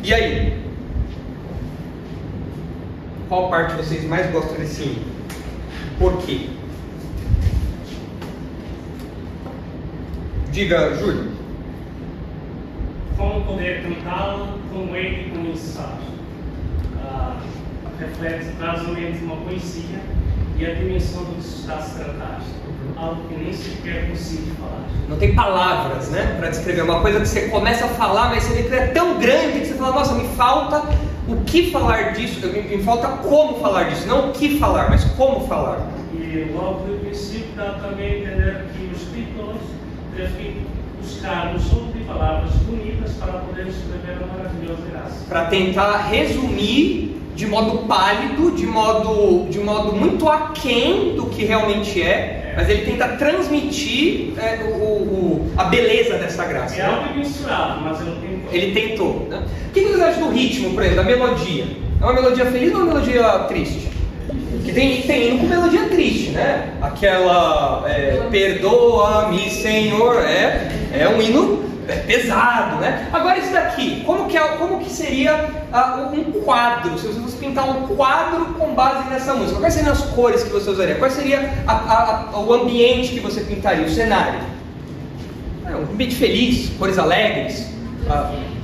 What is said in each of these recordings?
E aí? Qual parte vocês mais gostam desse hino? Por quê? Diga, Júlio. Como poder cantá-lo como ele começar? Reflete vazamente uma poesia e a dimensão do que está a se tratar. Algo que nem sequer consigo falar. Não tem palavras, né, para descrever. Uma coisa que você começa a falar, mas você vê que é tão grande que você fala, nossa, me falta o que falar disso, me falta como falar disso. Não o que falar, mas como falar. E logo no princípio dá também a entender que os escritores devem buscar um jogo de palavras bonitas para poder escrever a maravilhosa graça. Para tentar resumir de modo pálido, de modo muito aquém do que realmente é, mas ele tenta transmitir a beleza dessa graça. É algo mensurável, mas ele tentou. Né? O que vocês acham do ritmo, por exemplo, da melodia? É uma melodia feliz ou uma melodia triste? Que tem hino com melodia triste, né? Aquela perdoa-me, Senhor, é um hino pesado, né? Agora isso daqui, como que seria um quadro? Se você fosse pintar um quadro com base nessa música, quais seriam as cores que você usaria? Qual seria o ambiente que você pintaria, o cenário? Um ambiente feliz, cores alegres,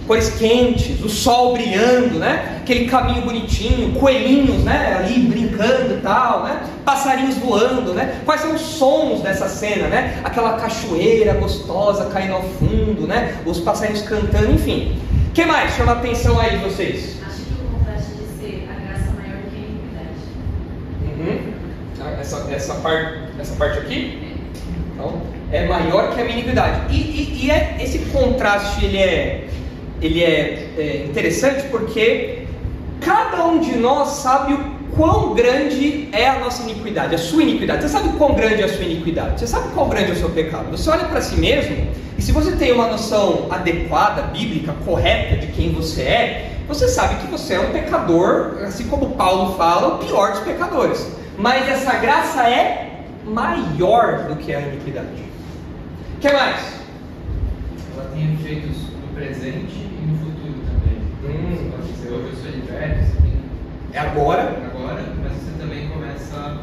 cores quentes, o sol brilhando, né? Aquele caminho bonitinho, coelhinhos, né? Ali brincando e tal, né? Passarinhos voando, né? Quais são os sons dessa cena, né? Aquela cachoeira gostosa caindo ao fundo, né? Os passarinhos cantando, enfim. O que mais chama a atenção aí de vocês? Acho que o contraste de ser a graça maior do que a iniquidade. Essa parte aqui? Então, é maior que a iniquidade. E esse contraste, ele é interessante porque cada um de nós sabe o quão grande é a nossa iniquidade, a sua iniquidade. Você sabe quão grande é a sua iniquidade, você sabe quão grande é o seu pecado. Você olha para si mesmo e se você tem uma noção adequada, bíblica, correta de quem você é, você sabe que você é um pecador, assim como Paulo fala, o pior dos pecadores. Mas essa graça é maior do que a iniquidade. O que mais? Ela tem efeitos no presente e no futuro também. Você pode dizer, hoje eu sou liberto, você tem... É agora, mas você também começa,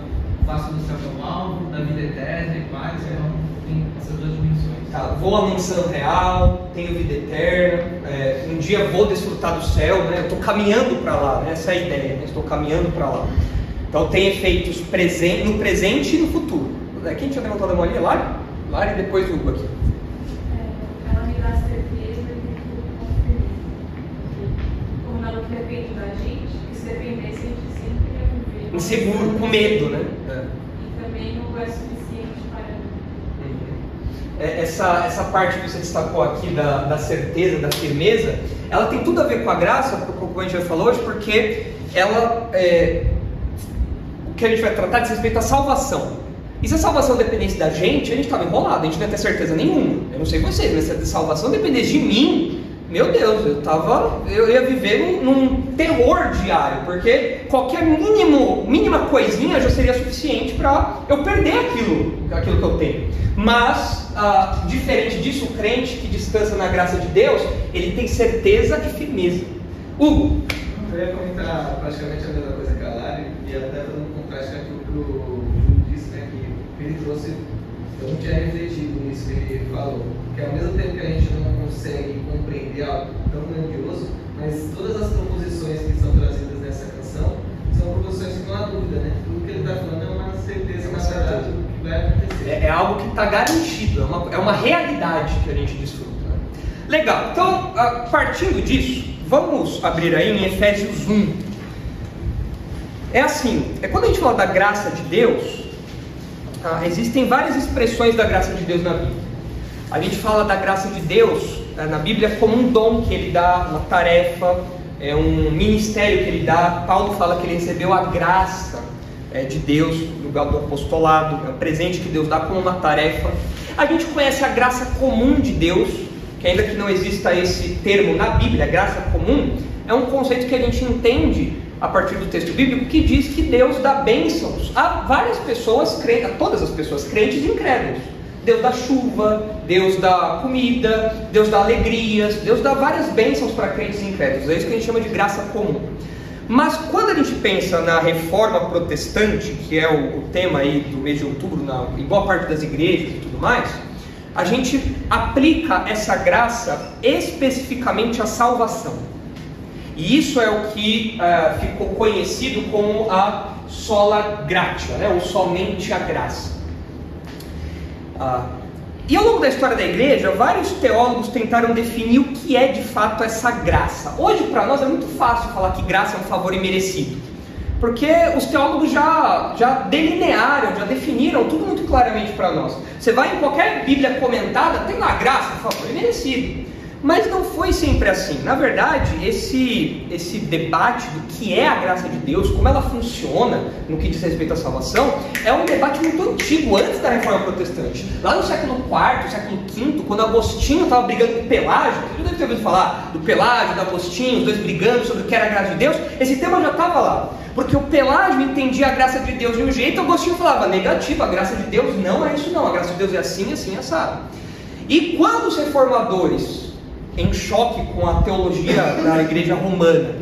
faço do céu meu alvo, da vida eterna e mais, então tem essas duas dimensões. Tá, vou à mansão real, tenho vida eterna, um dia vou desfrutar do céu, né? Eu estou caminhando para lá, né? Essa é a ideia, né? Estou caminhando para lá. Então tem efeitos no presente e no futuro. Quem tinha levantado a mão ali? Lari e depois o Hugo aqui. Ela me dá certeza e confirma. Como ela depende da gente, que se dependesse, a gente sempre ia viver Inseguro, com medo, né? E também não é suficiente para... Essa parte que você destacou aqui da certeza, da firmeza, ela tem tudo a ver com a graça, como a gente já falou hoje, porque ela, o que a gente vai tratar diz respeito à salvação. E se a salvação dependesse da gente, a gente estava enrolado, a gente não ia ter certeza nenhuma. Eu não sei vocês, mas se a salvação dependesse de mim, meu Deus, eu ia viver num terror diário, porque qualquer mínima coisinha já seria suficiente para eu perder aquilo que eu tenho. Mas, diferente disso, o crente que descansa na graça de Deus, ele tem certeza e firmeza. Hugo? Eu ia comentar praticamente a mesma coisa que a Lari, e até fazendo um contraste com aquilo que o Júlio disse, né, que ele trouxe, eu não tinha refletido nisso que ele falou, que ao mesmo tempo que a gente não consegue compreender algo tão grandioso, mas todas as proposições que são trazidas nessa canção são proposições que não há dúvida, né? Tudo que ele está falando é uma certeza, na verdade, do que vai acontecer. É algo que está garantido, é uma realidade que a gente desfruta. Né? Legal, então, partindo disso, vamos abrir aí em Efésios 1. É assim, quando a gente fala da graça de Deus, existem várias expressões da graça de Deus na Bíblia. A gente fala da graça de Deus na Bíblia como um dom que Ele dá, uma tarefa, um ministério que Ele dá. Paulo fala que ele recebeu a graça de Deus no lugar do apostolado, é um presente que Deus dá como uma tarefa. A gente conhece a graça comum de Deus, que ainda que não exista esse termo na Bíblia, graça comum, é um conceito que a gente entende a partir do texto bíblico, que diz que Deus dá bênçãos a várias pessoas, a todas as pessoas, crentes e incrédulos. Deus dá chuva, Deus dá comida, Deus dá alegrias, Deus dá várias bênçãos para crentes e incrédulos. É isso que a gente chama de graça comum. Mas quando a gente pensa na reforma protestante, que é o tema aí do mês de outubro em boa parte das igrejas e tudo mais, a gente aplica essa graça especificamente à salvação. E isso é o que ficou conhecido como a sola gratia, né? Ou somente a graça. E ao longo da história da igreja, vários teólogos tentaram definir o que é de fato essa graça. Hoje, para nós, é muito fácil falar que graça é um favor imerecido, porque os teólogos já delinearam, já definiram tudo muito claramente para nós. Você vai em qualquer Bíblia comentada, tem lá graça, um favor imerecido. Mas não foi sempre assim. Na verdade, esse debate do que é a graça de Deus, como ela funciona no que diz respeito à salvação, é um debate muito antigo, antes da Reforma Protestante. Lá no século IV, século V, quando Agostinho estava brigando com Pelágio, você já deve ter ouvido falar do Pelágio, do Agostinho, os dois brigando sobre o que era a graça de Deus, esse tema já estava lá. Porque o Pelágio entendia a graça de Deus de um jeito, Agostinho falava, negativo, a graça de Deus não é isso não, a graça de Deus é assim, assim, assado. E quando os reformadores, em choque com a teologia da igreja romana,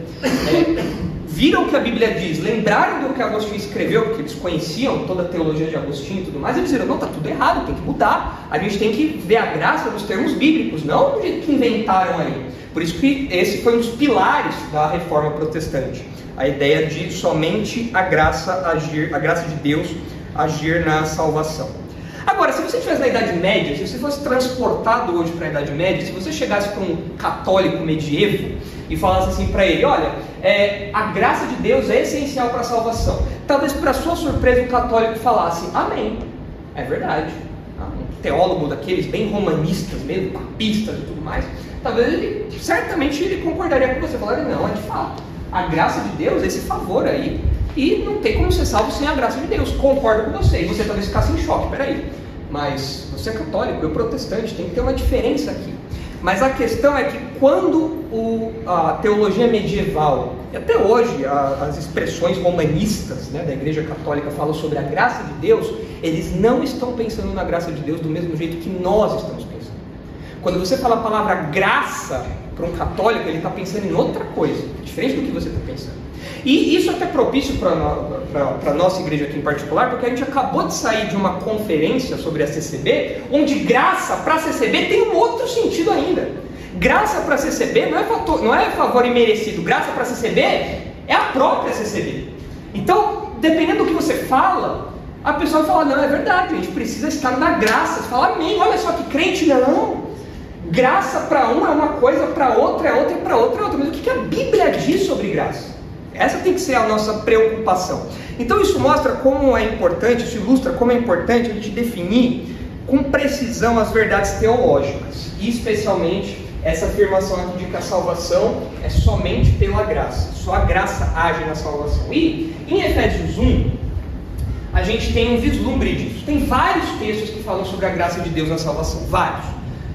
viram o que a Bíblia diz, lembraram do que Agostinho escreveu, porque eles conheciam toda a teologia de Agostinho e tudo mais, eles disseram, não, está tudo errado, tem que mudar, a gente tem que ver a graça nos termos bíblicos, não do jeito que inventaram aí. Por isso que esse foi um dos pilares da reforma protestante, a ideia de somente a graça de Deus agir na salvação. Agora, se você estivesse na Idade Média, se você fosse transportado hoje para a Idade Média, se você chegasse para um católico medievo e falasse assim para ele, olha, a graça de Deus é essencial para a salvação. Talvez para sua surpresa o católico falasse, amém, é verdade. Um teólogo daqueles bem romanistas mesmo, papistas e tudo mais, talvez certamente ele concordaria com você, falaria, não, é de fato, a graça de Deus, esse favor aí, e não tem como ser salvo sem a graça de Deus. Concordo com você. E você talvez ficasse em choque. Peraí, mas você é católico, eu protestante, tem que ter uma diferença aqui. Mas a questão é que quando a teologia medieval, e até hoje as expressões romanistas, né, da Igreja Católica falam sobre a graça de Deus, eles não estão pensando na graça de Deus do mesmo jeito que nós estamos pensando. Quando você fala a palavra graça para um católico, ele está pensando em outra coisa, diferente do que você está pensando. E isso é até propício para a nossa igreja aqui em particular, porque a gente acabou de sair de uma conferência sobre a CCB, onde graça para a CCB tem um outro sentido ainda. Graça para a CCB não é favor imerecido, graça para a CCB é a própria CCB. Então, dependendo do que você fala, a pessoa vai falar, não, é verdade, a gente precisa estar na graça. Você fala, amém, olha só que crente, não. Graça para um é uma coisa, para outra é outra e para outra é outra. Mas o que a Bíblia diz sobre graça? Essa tem que ser a nossa preocupação. Então isso mostra como é importante, isso ilustra como é importante a gente definir com precisão as verdades teológicas. E especialmente essa afirmação aqui de que a salvação é somente pela graça. Só a graça age na salvação. E em Efésios 1, a gente tem um vislumbre disso. Tem vários textos que falam sobre a graça de Deus na salvação. Vários.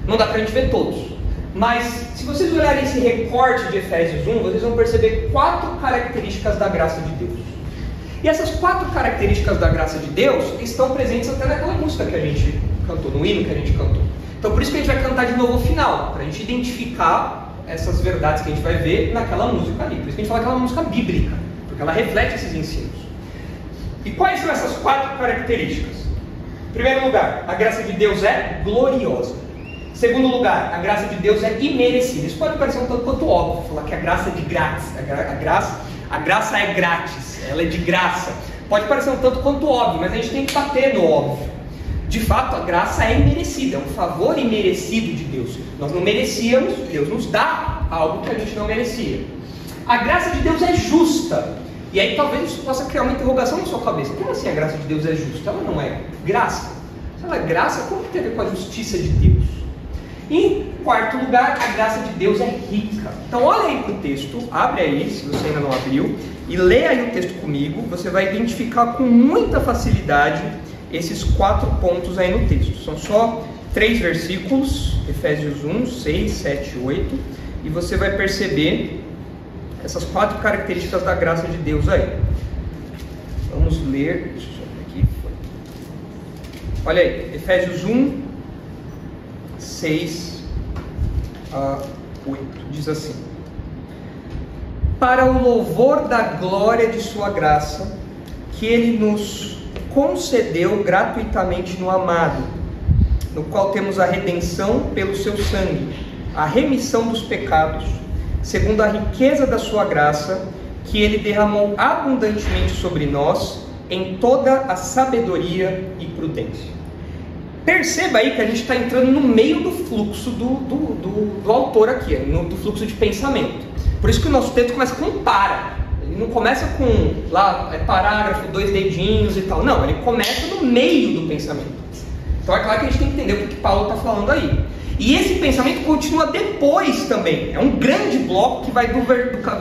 Não dá pra gente ver todos. Mas, se vocês olharem esse recorte de Efésios 1, vocês vão perceber 4 características da graça de Deus. E essas 4 características da graça de Deus estão presentes até naquela música que a gente cantou, no hino que a gente cantou. Então, por isso que a gente vai cantar de novo o final, para a gente identificar essas verdades que a gente vai ver naquela música ali. Por isso que a gente fala que é uma música bíblica, porque ela reflete esses ensinos. E quais são essas 4 características? Em primeiro lugar, a graça de Deus é gloriosa. Segundo lugar, a graça de Deus é imerecida. Isso pode parecer um tanto quanto óbvio, falar que a graça é de grátis. A graça é grátis, ela é de graça. Pode parecer um tanto quanto óbvio, mas a gente tem que bater no óbvio. De fato, a graça é imerecida, é um favor imerecido de Deus. Nós não merecíamos, Deus nos dá algo que a gente não merecia. A graça de Deus é justa. E aí talvez isso possa criar uma interrogação na sua cabeça. Como assim a graça de Deus é justa? Ela não é graça. Se ela é graça, como que tem a ver com a justiça de Deus? Em quarto lugar, a graça de Deus é rica. Então olha aí para o texto, abre aí, se você ainda não abriu, e lê aí o texto comigo. Você vai identificar com muita facilidade esses 4 pontos aí no texto. São só 3 versículos, Efésios 1, 6, 7 e 8, e você vai perceber essas 4 características da graça de Deus aí. Vamos ler, deixa eu ver aqui. Olha aí, Efésios 1, 6 a 8, diz assim: para o louvor da glória de sua graça, que Ele nos concedeu gratuitamente no amado, no qual temos a redenção pelo seu sangue, a remissão dos pecados, segundo a riqueza da sua graça, que Ele derramou abundantemente sobre nós, em toda a sabedoria e prudência. Perceba aí que a gente está entrando no meio do fluxo do autor aqui, do fluxo de pensamento. Por isso que o nosso texto começa com um para. Ele não começa com lá, parágrafo, 2 dedinhos e tal. Não, ele começa no meio do pensamento. Então é claro que a gente tem que entender o que Paulo está falando aí. E esse pensamento continua depois também. É um grande bloco que vai do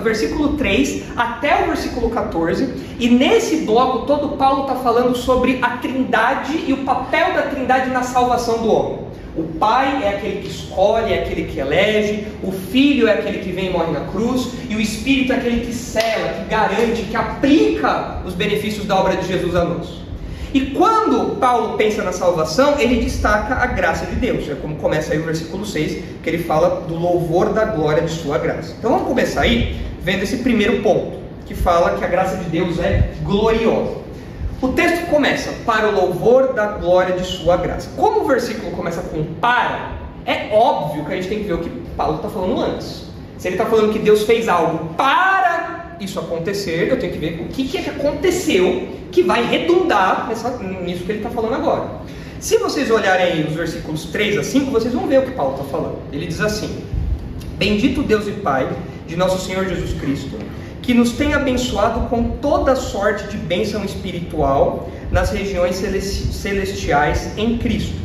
versículo 3 até o versículo 14. E nesse bloco todo Paulo está falando sobre a Trindade e o papel da Trindade na salvação do homem. O Pai é aquele que escolhe, é aquele que elege. O Filho é aquele que vem e morre na cruz. E o Espírito é aquele que sela, que garante, que aplica os benefícios da obra de Jesus a nós. E quando Paulo pensa na salvação, ele destaca a graça de Deus. É como começa aí o versículo 6, que ele fala do louvor da glória de sua graça. Então vamos começar aí vendo esse primeiro ponto, que fala que a graça de Deus é gloriosa. O texto começa, para o louvor da glória de sua graça. Como o versículo começa com para, é óbvio que a gente tem que ver o que Paulo está falando antes. Se ele está falando que Deus fez algo para isso acontecer, eu tenho que ver o que aconteceu que vai redundar nisso que ele está falando agora. Se vocês olharem aí os versículos 3 a 5, vocês vão ver o que Paulo está falando. Ele diz assim: bendito Deus e Pai de nosso Senhor Jesus Cristo, que nos tem abençoado com toda sorte de bênção espiritual nas regiões celestiais em Cristo,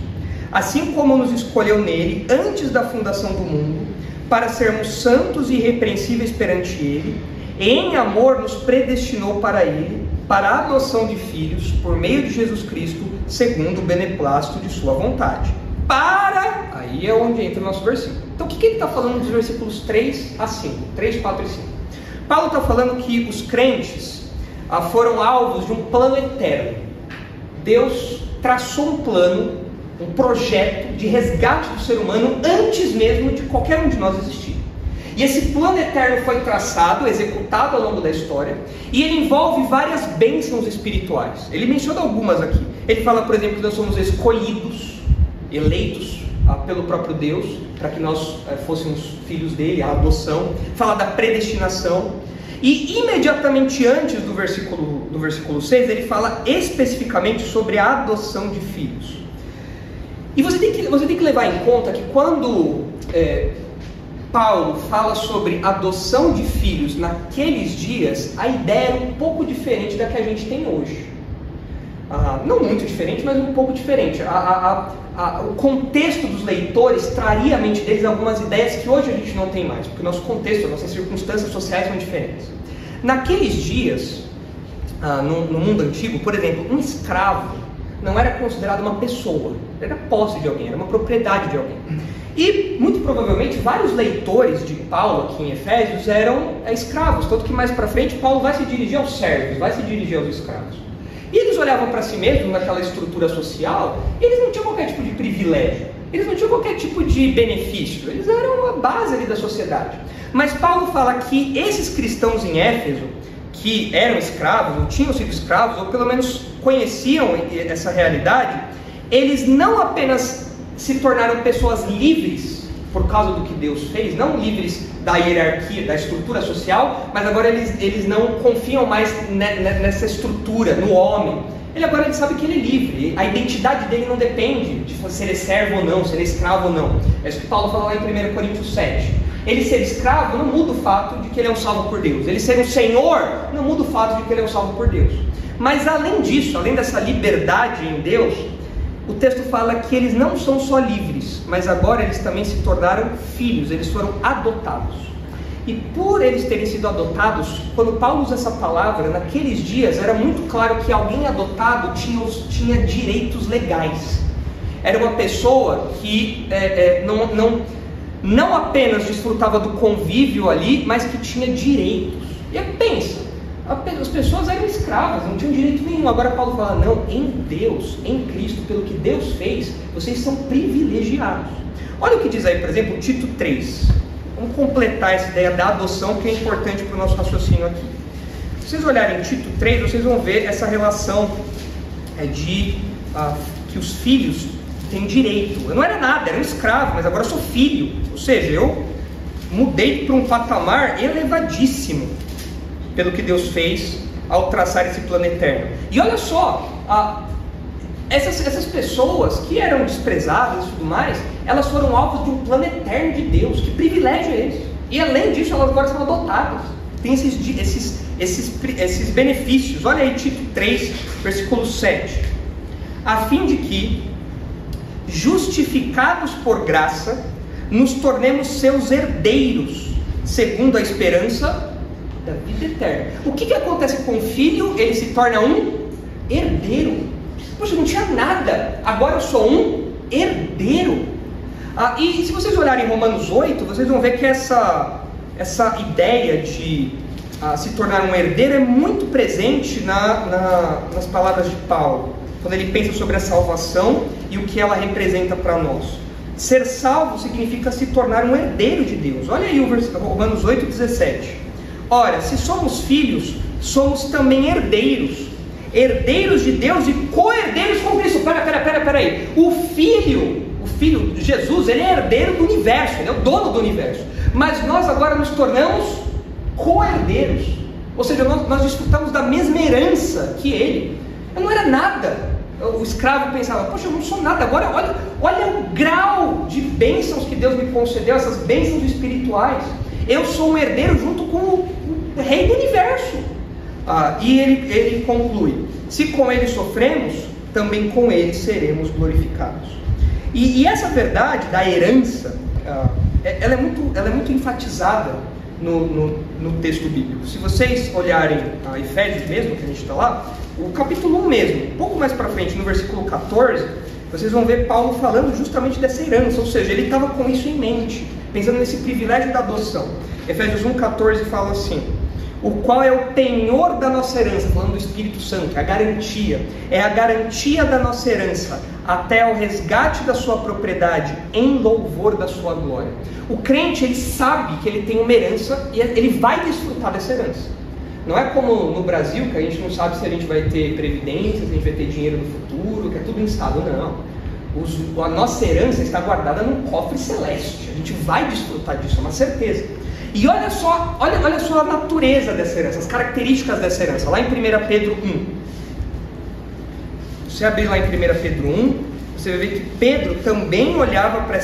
assim como nos escolheu nele antes da fundação do mundo, para sermos santos e irrepreensíveis perante ele, e em amor nos predestinou para ele, para a adoção de filhos, por meio de Jesus Cristo, segundo o beneplácito de sua vontade. Aí é onde entra o nosso versículo. Então o que ele está falando dos versículos 3 a 5? 3, 4 e 5. Paulo está falando que os crentes foram alvos de um plano eterno. Deus traçou um plano, um projeto de resgate do ser humano antes mesmo de qualquer um de nós existir. E esse plano eterno foi traçado, executado ao longo da história, e ele envolve várias bênçãos espirituais. Ele menciona algumas aqui. Ele fala, por exemplo, que nós somos escolhidos, eleitos pelo próprio Deus, para que nós fôssemos filhos dele, a adoção. Fala da predestinação. E imediatamente antes do versículo 6, ele fala especificamente sobre a adoção de filhos. E você tem que levar em conta que quando Paulo fala sobre adoção de filhos naqueles dias, a ideia era um pouco diferente da que a gente tem hoje. Não muito diferente, mas um pouco diferente. O contexto dos leitores traria à mente deles algumas ideias que hoje a gente não tem mais, porque o nosso contexto, as nossas circunstâncias sociais são diferentes. Naqueles dias, no mundo antigo, por exemplo, um escravo não era considerado uma pessoa, era posse de alguém, era uma propriedade de alguém. E, muito provavelmente, vários leitores de Paulo aqui em Efésios eram escravos, tanto que mais para frente Paulo vai se dirigir aos servos, vai se dirigir aos escravos. E eles olhavam para si mesmos naquela estrutura social, e eles não tinham qualquer tipo de privilégio, eles não tinham qualquer tipo de benefício, eles eram a base ali da sociedade. Mas Paulo fala que esses cristãos em Éfeso, que eram escravos, ou tinham sido escravos, ou pelo menos conheciam essa realidade, eles não apenas se tornaram pessoas livres por causa do que Deus fez, não livres da hierarquia, da estrutura social, mas agora eles não confiam mais nessa estrutura, no homem. Ele sabe que ele é livre, a identidade dele não depende de se ele é servo ou não, se ele é escravo ou não. É isso que Paulo fala lá em 1 Coríntios 7. Ele ser escravo não muda o fato de que ele é um salvo por Deus. Ele ser um senhor não muda o fato de que ele é um salvo por Deus. Mas além disso, além dessa liberdade em Deus, o texto fala que eles não são só livres, mas agora eles também se tornaram filhos, eles foram adotados. E por eles terem sido adotados, quando Paulo usa essa palavra, naqueles dias era muito claro que alguém adotado tinha direitos legais. Era uma pessoa que não apenas desfrutava do convívio ali, mas que tinha direitos. E pensa, As pessoas eram escravas, não tinham direito nenhum. Agora Paulo fala, não, em Deus, em Cristo, pelo que Deus fez, vocês são privilegiados. Olha o que diz aí, por exemplo, Tito 3. Vamos completar essa ideia da adoção, que é importante para o nosso raciocínio aqui. Se vocês olharem Tito 3, vocês vão ver essa relação que os filhos têm direito. Eu não era nada, era um escravo, mas agora eu sou filho. Ou seja, eu mudei para um patamar elevadíssimo pelo que Deus fez ao traçar esse plano eterno. E olha só, essas pessoas que eram desprezadas e tudo mais, elas foram alvos de um plano eterno de Deus. Que privilégio é esse? E além disso, elas agora são adotadas. Tem esses benefícios. Olha aí Tito 3, versículo 7. A fim de que, justificados por graça, nos tornemos seus herdeiros, segundo a esperança da vida eterna. O que acontece com o filho? Ele se torna um herdeiro. Poxa, não tinha nada, agora eu sou um herdeiro. E se vocês olharem em Romanos 8, vocês vão ver que essa ideia de se tornar um herdeiro é muito presente nas palavras de Paulo, quando ele pensa sobre a salvação e o que ela representa para nós. Ser salvo significa se tornar um herdeiro de Deus. Olha aí o Romanos 8, 17. Ora, se somos filhos, somos também herdeiros, herdeiros de Deus e co-herdeiros com Cristo. Pera aí. O filho de Jesus, ele é herdeiro do universo, ele é o dono do universo. Mas nós agora nos tornamos co-herdeiros. Ou seja, nós desfrutamos da mesma herança que ele. Eu não era nada. O escravo pensava, poxa, eu não sou nada. Agora olha o grau de bênçãos que Deus me concedeu, essas bênçãos espirituais. Eu sou um herdeiro junto com o rei do universo. E ele conclui, se com ele sofremos, também com ele seremos glorificados. E essa verdade da herança, ela é muito enfatizada no texto bíblico. Se vocês olharem a Efésios mesmo, que a gente está lá, o capítulo 1 mesmo, um pouco mais para frente, no versículo 14, vocês vão ver Paulo falando justamente dessa herança, ou seja, ele estava com isso em mente, pensando nesse privilégio da adoção. Efésios 1,14 fala assim, o qual é o penhor da nossa herança, falando do Espírito Santo, é a garantia da nossa herança, até ao resgate da sua propriedade, em louvor da sua glória. O crente, ele sabe que ele tem uma herança, e ele vai desfrutar dessa herança. Não é como no Brasil, que a gente não sabe se a gente vai ter previdência, se a gente vai ter dinheiro no futuro, que é tudo instado, não. A nossa herança está guardada num cofre celeste, a gente vai desfrutar disso, é uma certeza. E olha só a natureza dessa herança, as características dessa herança, lá em 1 Pedro 1. Se você abrir lá em 1 Pedro 1, você vai ver que Pedro também olhava para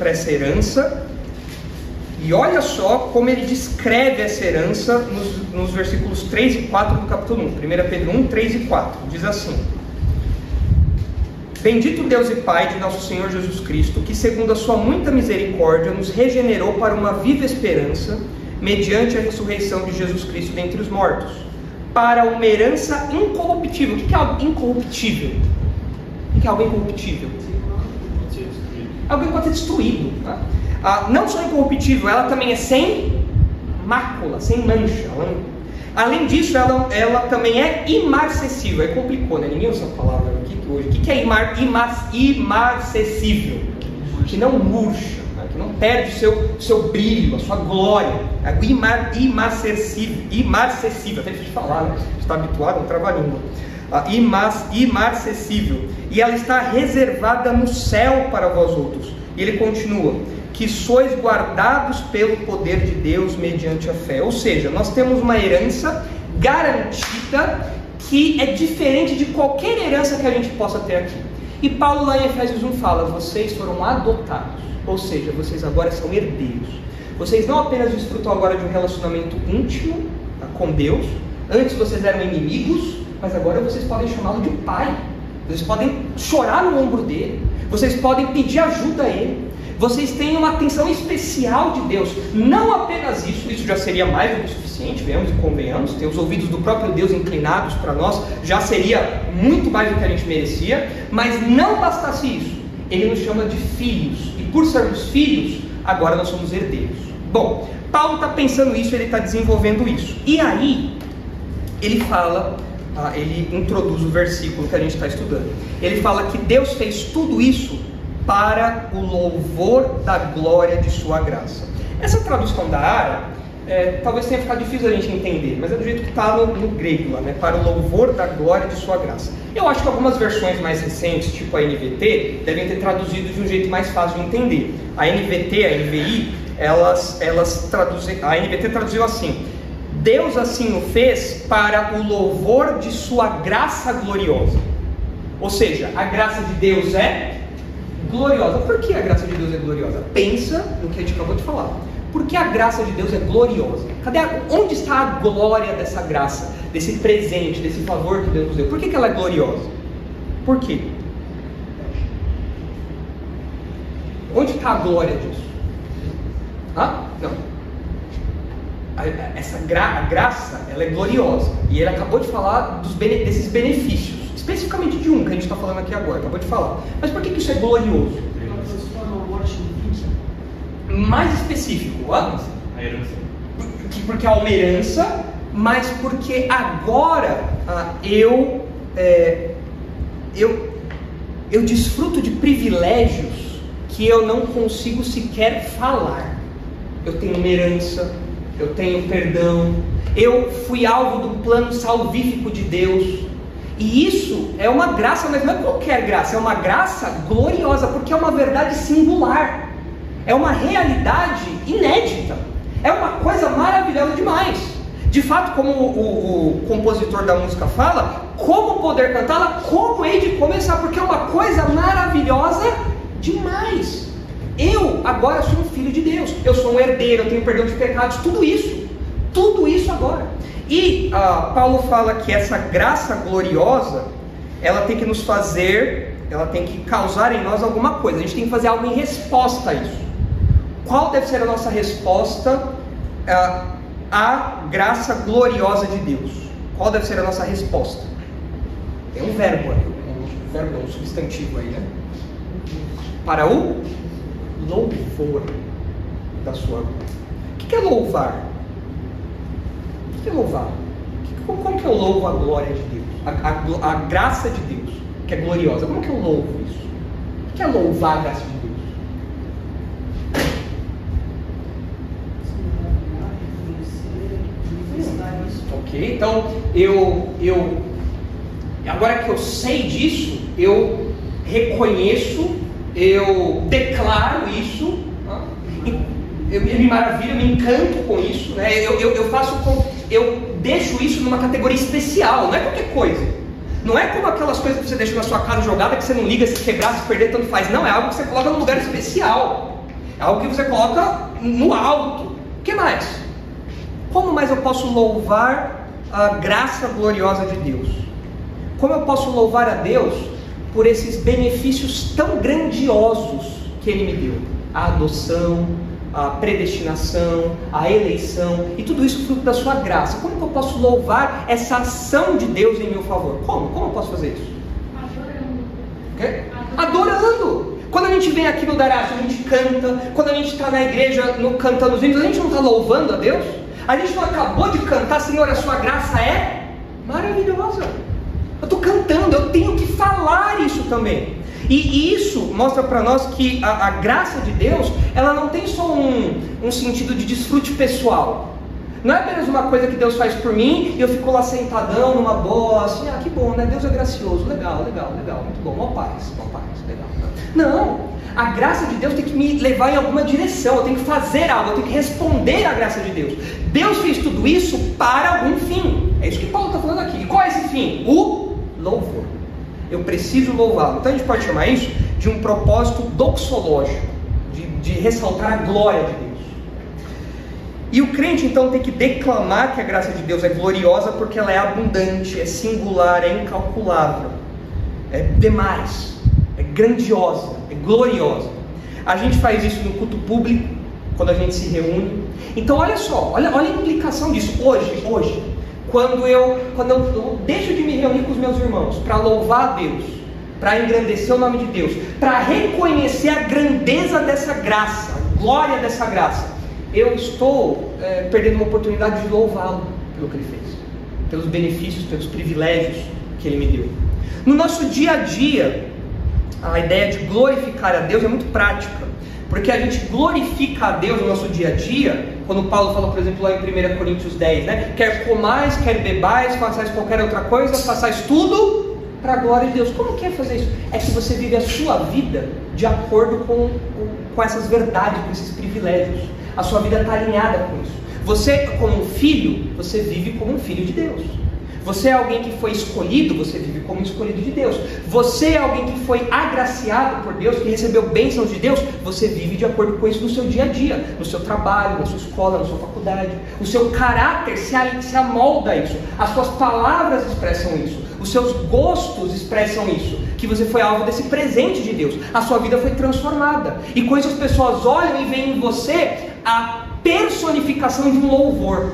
essa herança, e olha só como ele descreve essa herança nos versículos 3 e 4 do capítulo 1. 1 Pedro 1, 3 e 4, diz assim: Bendito Deus e Pai de nosso Senhor Jesus Cristo, que segundo a sua muita misericórdia nos regenerou para uma viva esperança, mediante a ressurreição de Jesus Cristo dentre os mortos, para uma herança incorruptível. O que é algo incorruptível? O que é algo incorruptível? Algo que pode ser destruído. Não só incorruptível, ela também é sem mácula, sem mancha. Além disso, ela também é imarcessível. Aí complicou, né? Ninguém usa essa palavra aqui hoje. O que é imarcessível? Que não murcha, que não perde o seu brilho, a sua glória. Imarcessível. Até difícil de falar, né? Você está habituado, é um trava-língua. Imarcessível. E ela está reservada no céu para vós outros. E ele continua: que sois guardados pelo poder de Deus mediante a fé. Ou seja, nós temos uma herança garantida que é diferente de qualquer herança que a gente possa ter aqui. E Paulo lá em Efésios 1 fala, vocês foram adotados, ou seja, vocês agora são herdeiros. Vocês não apenas desfrutam agora de um relacionamento íntimo com Deus, antes vocês eram inimigos, mas agora vocês podem chamá-lo de pai. Vocês podem chorar no ombro dele, vocês podem pedir ajuda a ele. Vocês têm uma atenção especial de Deus. Não apenas isso já seria mais do que suficiente, venhamos e convenhamos. Ter os ouvidos do próprio Deus inclinados para nós já seria muito mais do que a gente merecia. Mas não bastasse isso, ele nos chama de filhos. E por sermos filhos, agora nós somos herdeiros. Bom, Paulo está pensando isso, ele está desenvolvendo isso. E aí, ele fala, ele introduz o versículo que a gente está estudando. Ele fala que Deus fez tudo isso para o louvor da glória de sua graça. Essa tradução da Ara, talvez tenha ficado difícil a gente entender, mas é do jeito que está no grego lá, né? Para o louvor da glória de sua graça. Eu acho que algumas versões mais recentes, tipo a NVT, devem ter traduzido de um jeito mais fácil de entender. A NVT, a NVI, elas traduzem, a NVT traduziu assim: Deus assim o fez para o louvor de sua graça gloriosa. Ou seja, a graça de Deus é gloriosa. Por que a graça de Deus é gloriosa? Pensa no que a gente acabou de falar. Por que a graça de Deus é gloriosa? Onde está a glória dessa graça, desse presente, desse favor que Deus nos deu? Por que ela é gloriosa? Por quê? Onde está a glória disso? Não. A graça, ela é gloriosa. E ele acabou de falar desses benefícios. Especificamente de um que a gente está falando aqui agora, acabou de falar. Mas por que isso é glorioso? Mais específico, a herança. Porque é uma herança, mas porque agora eu desfruto de privilégios que eu não consigo sequer falar. Eu tenho uma herança, eu tenho perdão, eu fui alvo do plano salvífico de Deus. E isso é uma graça, mas não é qualquer graça, é uma graça gloriosa, porque é uma verdade singular, é uma realidade inédita, é uma coisa maravilhosa demais. De fato, como o compositor da música fala, como poder cantá-la, como hei de começar, porque é uma coisa maravilhosa demais. Eu agora sou um filho de Deus, eu sou um herdeiro, eu tenho perdão de pecados, tudo isso agora. E Paulo fala que essa graça gloriosa, ela tem que nos fazer, ela tem que causar em nós alguma coisa. A gente tem que fazer algo em resposta a isso. Qual deve ser a nossa resposta à graça gloriosa de Deus? Qual deve ser a nossa resposta? Tem um verbo aí, um substantivo aí, né? Para o louvor da sua glória. O que é louvar? O que é louvar? Como que eu louvo a glória de Deus? A graça de Deus, que é gloriosa. Como que eu louvo isso? O que é louvar a graça de Deus? Ok, então agora que eu sei disso, eu reconheço, eu declaro isso, eu me maravilho, me encanto com isso, né? Eu deixo isso numa categoria especial, não é qualquer coisa. Não é como aquelas coisas que você deixa na sua casa jogada, que você não liga, se quebrar, se perder, tanto faz. Não, é algo que você coloca num lugar especial. É algo que você coloca no alto. O que mais? Como mais eu posso louvar a graça gloriosa de Deus? Como eu posso louvar a Deus por esses benefícios tão grandiosos que Ele me deu? A adoção, a predestinação, a eleição, e tudo isso fruto da sua graça. Como que eu posso louvar essa ação de Deus em meu favor? Como eu posso fazer isso? Adorando. Quê? Adorando. Quando a gente vem aqui no Darásio, a gente canta. Quando a gente está na igreja cantando os hinos, a gente não está louvando a Deus? A gente não acabou de cantar, Senhor, a sua graça é maravilhosa. Eu estou cantando, eu tenho que falar isso também. E isso mostra para nós que a graça de Deus, ela não tem só um sentido de desfrute pessoal. Não é apenas uma coisa que Deus faz por mim e eu fico lá sentadão numa boa, assim, que bom, né? Deus é gracioso, legal, muito bom, mó paz, legal. Não, a graça de Deus tem que me levar em alguma direção, eu tenho que fazer algo, eu tenho que responder à graça de Deus. Deus fez tudo isso para algum fim, é isso que Paulo está falando aqui. E qual é esse fim? O louvor. Eu preciso louvá-lo. Então a gente pode chamar isso de um propósito doxológico, de ressaltar a glória de Deus. E o crente então tem que declamar que a graça de Deus é gloriosa porque ela é abundante, é singular, é incalculável, é demais, é grandiosa, é gloriosa. A gente faz isso no culto público, quando a gente se reúne. Então olha só, olha a implicação disso. Hoje, quando eu deixo de me reunir com os meus irmãos para louvar a Deus, para engrandecer o nome de Deus, para reconhecer a grandeza dessa graça, a glória dessa graça, eu estou perdendo uma oportunidade de louvá-lo pelo que Ele fez. pelos benefícios, pelos privilégios que Ele me deu. No nosso dia a dia, a ideia de glorificar a Deus é muito prática, porque a gente glorifica a Deus no nosso dia a dia, quando Paulo fala, por exemplo, lá em 1 Coríntios 10, né? Quer comais, quer bebais, façais qualquer outra coisa, façais tudo para a glória de Deus. Como que é fazer isso? É que você vive a sua vida de acordo com essas verdades, com esses privilégios. A sua vida está alinhada com isso. Você, como um filho, você vive como um filho de Deus. Você é alguém que foi escolhido, você vive como um escolhido de Deus. Você é alguém que foi agraciado por Deus, que recebeu bênçãos de Deus, você vive de acordo com isso no seu dia a dia, no seu trabalho, na sua escola, na sua faculdade. O seu caráter se amolda a isso, as suas palavras expressam isso, os seus gostos expressam isso, que você foi alvo desse presente de Deus, a sua vida foi transformada, e com isso as pessoas olham e veem em você a personificação de um louvor.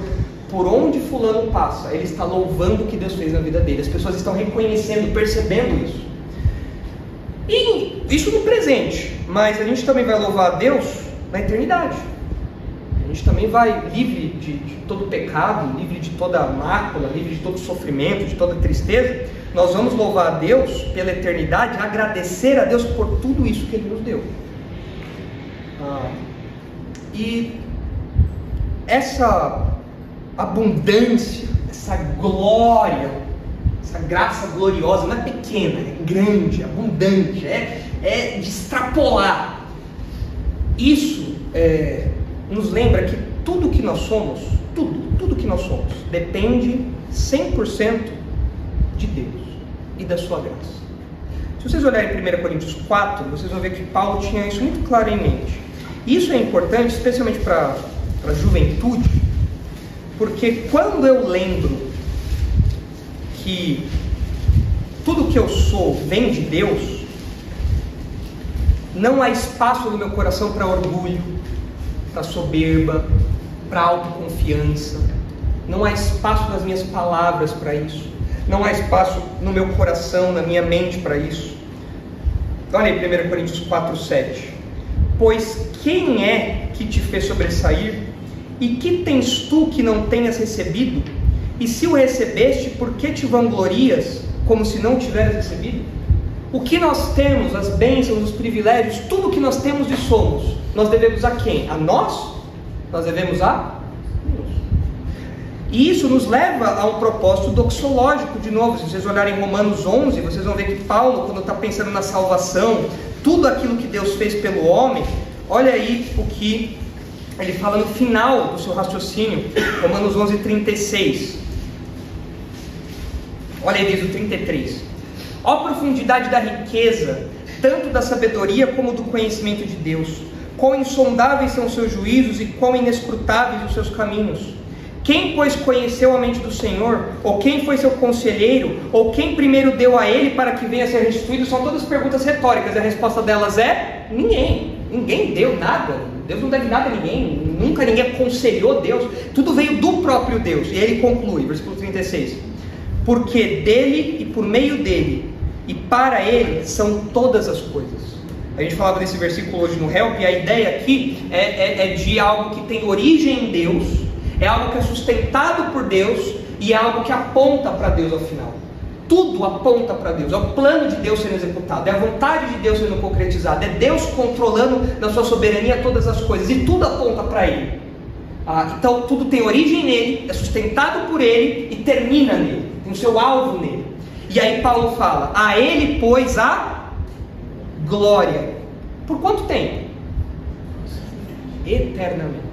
Por onde fulano passa, ele está louvando o que Deus fez na vida dele. As pessoas estão reconhecendo, percebendo isso. E isso no presente, mas a gente também vai louvar a Deus na eternidade. A gente também vai livre de todo pecado, livre de toda mácula, livre de todo sofrimento, de toda tristeza. Nós vamos louvar a Deus pela eternidade, agradecer a Deus por tudo isso que Ele nos deu. E essa abundância, essa glória, essa graça gloriosa não é pequena, é grande, abundante, é de extrapolar. Isso nos lembra que tudo que nós somos, tudo que nós somos, depende 100% de Deus e da sua graça. Se vocês olharem em 1 Coríntios 4, vocês vão ver que Paulo tinha isso muito claro em mente. Isso é importante, especialmente para a juventude, porque quando eu lembro que tudo que eu sou vem de Deus, não há espaço no meu coração para orgulho, para soberba, para autoconfiança. Não há espaço nas minhas palavras para isso. Não há espaço no meu coração, na minha mente para isso. Olha aí 1 Coríntios 4, 7. Pois quem é que te fez sobressair? E que tens tu que não tenhas recebido? E se o recebeste, por que te vanglorias como se não tivesse recebido? O que nós temos, as bênçãos, os privilégios, tudo que nós temos e somos, nós devemos a quem? A nós? Nós devemos a Deus. E isso nos leva a um propósito doxológico, de novo. Se vocês olharem em Romanos 11, vocês vão ver que Paulo, quando está pensando na salvação, tudo aquilo que Deus fez pelo homem, olha aí o que ele fala no final do seu raciocínio, Romanos 11, 36. Olha aí, diz o 33. Ó profundidade da riqueza, tanto da sabedoria como do conhecimento de Deus. Quão insondáveis são os seus juízos e quão inescrutáveis os seus caminhos. Quem, pois, conheceu a mente do Senhor? Ou quem foi seu conselheiro? Ou quem primeiro deu a ele para que venha a ser restituído? São todas perguntas retóricas, e a resposta delas é: ninguém. Ninguém deu nada. Deus não deve nada a ninguém. Nunca ninguém aconselhou Deus. Tudo veio do próprio Deus. E ele conclui, versículo 36. Porque dele e por meio dele e para ele são todas as coisas. A gente falava desse versículo hoje no Help, e a ideia aqui é de algo que tem origem em Deus, é algo que é sustentado por Deus e é algo que aponta para Deus ao final. Tudo aponta para Deus, é o plano de Deus sendo executado, é a vontade de Deus sendo concretizada, é Deus controlando na sua soberania todas as coisas, e tudo aponta para Ele. Então tudo tem origem nele, é sustentado por Ele e termina nele, tem o seu alvo nele. E aí Paulo fala: a Ele, pois, a glória. Por quanto tempo? Eternamente.